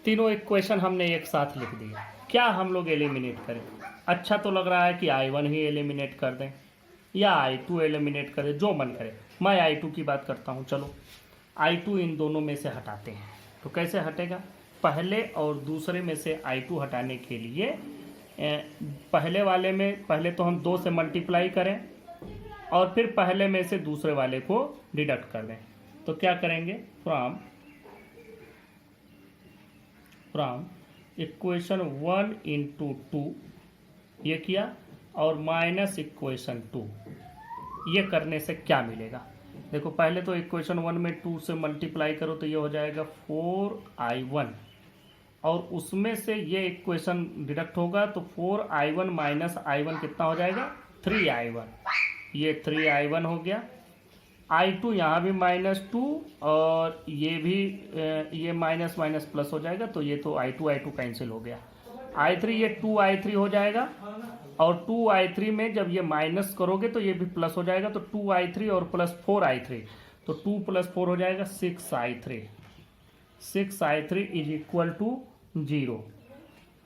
तीनों इक्वेशन हमने एक साथ लिख दिया, क्या हम लोग एलिमिनेट करें, अच्छा तो लग रहा है कि i1 ही एलिमिनेट कर दें या i2 एलिमिनेट करें, जो मन करे, मैं i2 की बात करता हूं, चलो i2 इन दोनों में से हटाते हैं, तो कैसे हटेगा, पहले और दूसरे में से i2 हटाने के लिए पहले वाले में पहले तो हम 2 से मल्टीप्लाई करें और फिर पहले में से दूसरे वाले को डिडक्ट कर दें, तो क्या करेंगे, फ्रॉम इक्वेशन 1 × 2 ये किया और माइनस इक्वेशन 2, ये करने से क्या मिलेगा, देखो पहले तो इक्वेशन 1 में 2 से मल्टीप्लाई करो तो ये हो जाएगा 4i1, और उसमें से ये इक्वेशन डिडक्ट होगा तो 4i1 माइनस i1 कितना हो जाएगा 3i1, ये 3i1 हो गया, i2 यहाँ भी -2 और ये भी ये माइनस माइनस प्लस हो जाएगा, तो ये तो i2 कैंसिल हो गया, i3 ये 2i3 हो जाएगा, और 2i3 में जब ये माइनस करोगे तो ये भी प्लस हो जाएगा, तो 2i3 और प्लस 4i3, तो 2 + 4 हो जाएगा 6i3 = 0,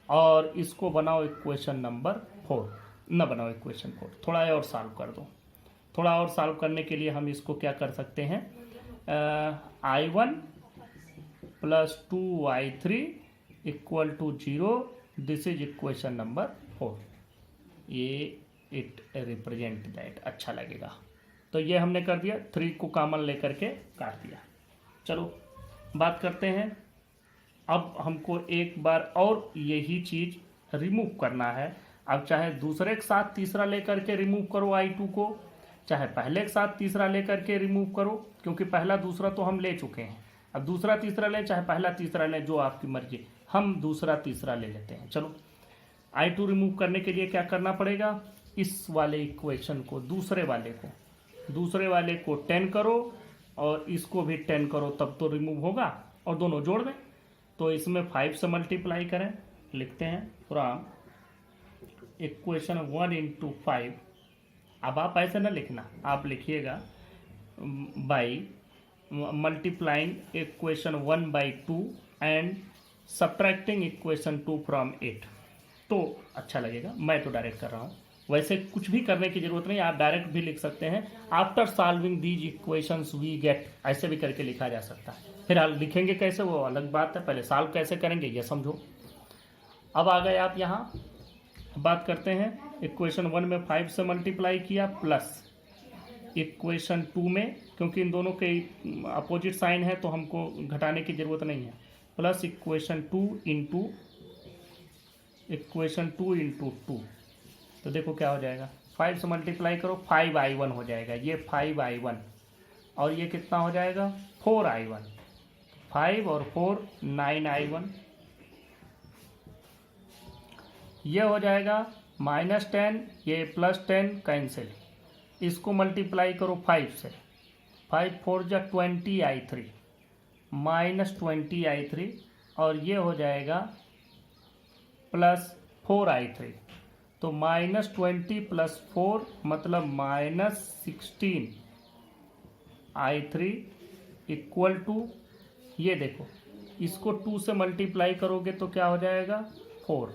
और इसको बनाओ इक्वेशन नंबर 4, न बनाओ इक्वेशन 4, थोड़ा और सॉल्व कर दो, थोड़ा और सॉल्व करने के लिए हम इसको क्या कर सकते हैं, i1 + 2i3 = 0, this is equation number 4, ये इट रिप्रेजेंट दैट, अच्छा लगेगा, तो ये हमने कर दिया, 3 को कॉमन लेकर के काट दिया। चलो बात करते हैं, अब हमको एक बार और यही चीज रिमूव करना है, अब चाहे दूसरे के साथ तीसरा लेकर के रिमूव करो i2 को, चाहे पहले के साथ तीसरा लेकर के रिमूव करो, क्योंकि पहला दूसरा तो हम ले चुके हैं, अब दूसरा तीसरा लें चाहे पहला तीसरा लें, जो आपकी मर्जी, हम दूसरा तीसरा ले लेते हैं। चलो i2 रिमूव करने के लिए क्या करना पड़ेगा, इस वाले इक्वेशन को दूसरे वाले को 10 करो और इसको भी 10 करो, तब तो रिमूव होगा, और दोनों जोड़ दें, तो इसमें 5 से मल्टीप्लाई करें, लिखते हैं फ्रॉम इक्वेशन 1 × 5, अब आप ऐसे ना लिखना, आप लिखिएगा by multiplying equation 1/2 and subtracting equation 2 from 8, तो अच्छा लगेगा, मैं तो डायरेक्ट कर रहा हूँ, वैसे कुछ भी करने की जरूरत नहीं, आप डायरेक्ट भी लिख सकते हैं। After solving these equations we get, ऐसे भी करके लिखा जा सकता है। फिर लिखेंगे कैसे वो अलग बात है, पहले सॉल्व कैसे करेंगे ये समझो। अब आ गए आप यहाँ, बात करते हैं इक्वेशन 1 में 5 से मल्टीप्लाई किया, प्लस इक्वेशन 2 में, क्योंकि इन दोनों के अपोजिट साइन है तो हमको घटाने की जरूरत नहीं है, plus equation 2 into equation 2 into 2। तो देखो क्या हो जाएगा, 5 से मल्टीप्लाई करो 5i1 हो जाएगा, ये 5i1 और ये कितना हो जाएगा 4i1, 5 और 4 9i1, ये हो जाएगा -10, ये +10 कैंसिल, इसको मल्टीप्लाई करो 5 से, 5 4 जा 20i3 -20i3 और ये हो जाएगा +4i3। तो -20 + 4 मतलब -16i3 इक्वल टू, ये देखो इसको 2 से मल्टीप्लाई करोगे तो क्या हो जाएगा 4।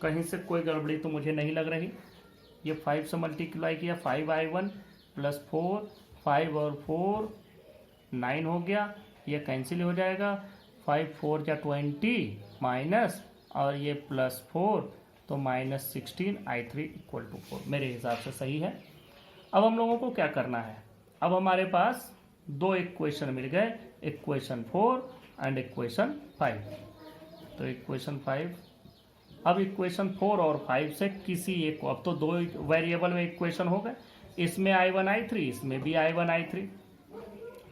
कहीं से कोई गड़बड़ी तो मुझे नहीं लग रही। ये 5 से मल्टीप्लाई किया 5i1 + 4, 5 और 4 9 हो गया, ये कैंसिल हो जाएगा, 5 4 जा 20 माइनस और ये +4 तो -16i3 इक्वल टू 4। मेरे हिसाब से सही है। अब हम लोगों को क्या करना है, अब हमारे पास दो इक्वेशन मिल गए, इक्वेशन 4 एंड इक्वेशन 5। तो इक्वेशन 5, अब इक्वेशन 4 और 5 से किसी एक को, अब तो दो वेरिएबल में इक्वेशन हो गए, इसमें i1 i3, इसमें भी i1 i3।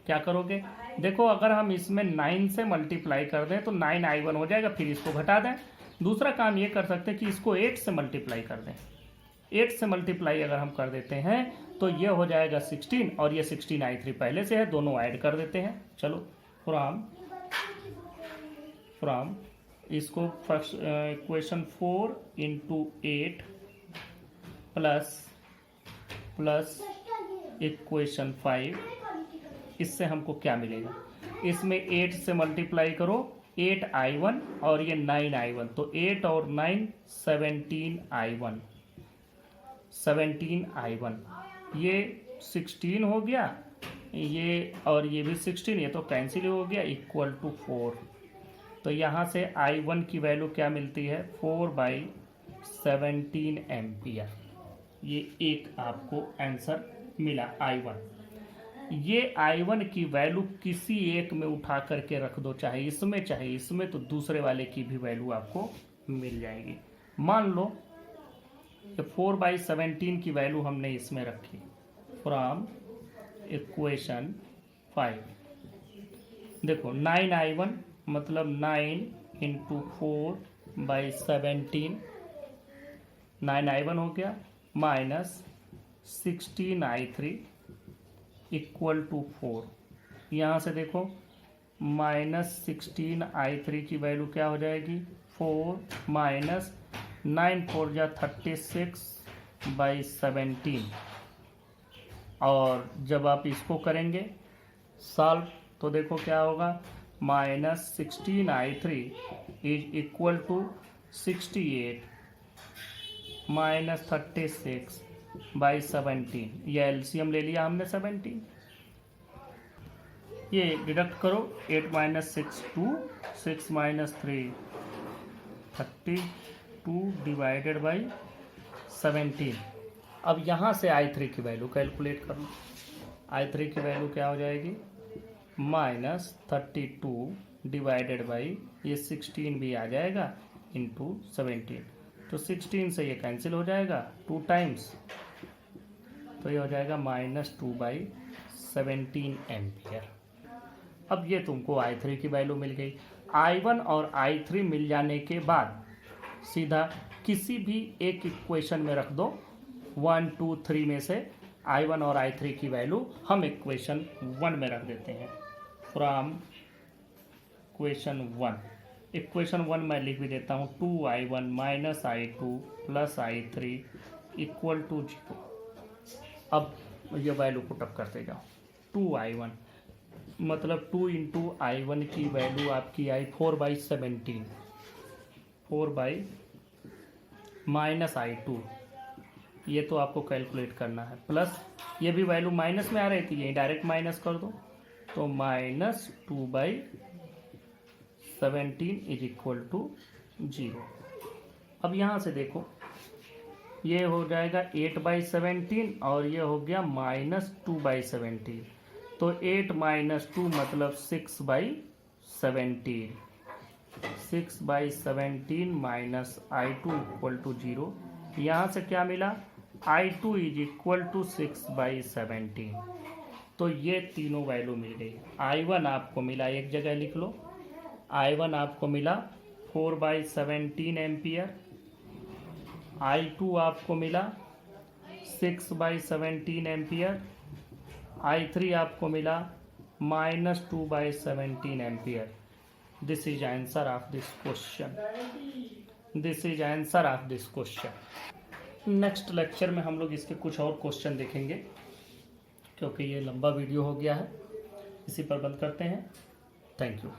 क्या करोगे, देखो अगर हम इसमें 9 से मल्टीप्लाई कर दें तो 9i1 हो जाएगा, फिर इसको घटा दें। दूसरा काम ये कर सकते हैं कि इसको 8 से मल्टीप्लाई कर दें। 8 से मल्टीप्लाई अगर हम कर देते हैं तो ये हो जाएगा 16 और ये 16i3 पहले से है, दोनों ऐड कर देते हैं। चलो फ्रॉम इसको first equation 4 into 8 plus equation 5, इससे हमको क्या मिलेगा, इसमें 8 से मल्टीप्लाई करो 8i1 और ये 9i1, तो 8 और 9 17i1, 17i1, ये 16 हो गया, ये और ये भी 16, ये तो कैंसिल हो गया, इक्वल टू 4। तो यहाँ से i1 की वैल्यू क्या मिलती है 4/17 एम्पियर। ये एक आपको आंसर मिला i1। ये i1 की वैल्यू किसी एक में उठा करके रख दो, चाहे इसमें, तो दूसरे वाले की भी वैल्यू आपको मिल जाएगी। मान लो 4/17 की वैल्यू हमने इसमें रखी, फ्रॉम इक्वेशन 5। देखो 9i1 मतलब 9 इंटू 4/17, 9i1 हो गया, माइनस 16i3 इक्वल टू 4। यहाँ से देखो -16i3 की वैल्यू क्या हो जाएगी 4 माइनस 9 4 जा 36/17। और जब आप इसको करेंगे सॉल्व तो देखो क्या होगा, -16i3 is equal to 68 minus 36/17। ये एलसीएम ले लिया हमने 17, ये डिडक्ट करो 8 - 6 2, 6 - 3 32 डिवाइडेड बाई 17। अब यहाँ से i3 की वैल्यू कैलकुलेट कर लो, i3 की वैल्यू क्या हो जाएगी -32 डिवाइडेड बाई ये 16 भी आ जाएगा इंटू 17। तो 16 से ये कैंसिल हो जाएगा 2 टाइम्स, तो ये हो जाएगा -2/17 एम्पियर। अब ये तुमको i3 की वैल्यू मिल गई। i1 और i3 मिल जाने के बाद सीधा किसी भी एक इक्वेशन में रख दो, 1 2 3 में से i1 और i3 की वैल्यू हम इक्वेशन 1 में रख देते हैं। फ्रॉम इक्वेशन 1 मैं लिख भी देता हूँ 2i1 - i2 + i3 equal to 0। अब ये वैल्यू पुटअप करते जाओ, 2i1 मतलब 2 इंटू i1 की वैल्यू आपकी आई 4/17, 4 बाई माइनस i2 ये तो आपको कैलकुलेट करना है। प्लस ये भी वैल्यू माइनस में आ रही थी, ये डायरेक्ट माइनस कर दो, तो -2/17 इज इक्वल टू 0। अब यहाँ से देखो, ये हो जाएगा 8/17 और ये हो गया -2/17, तो 8 - 2 मतलब 6/17, 6/17 माइनस I2 इक्वल टू 0। यहाँ से क्या मिला, I2 इज इक्वल टू 6/17। तो ये तीनों वैल्यू मिल गई। I1 आपको मिला, एक जगह लिख लो, I1 आपको मिला 4/17 एम्पियर, I2 आपको मिला 6/17 एम्पियर, I3 आपको मिला -2/17 ampere. This is answer of this question, this is answer of this question. Next lecture में हम लोग इसके कुछ और क्वेश्चन देखेंगे, क्योंकि ये लंबा वीडियो हो गया है। इसी पर बंद करते हैं। Thank you.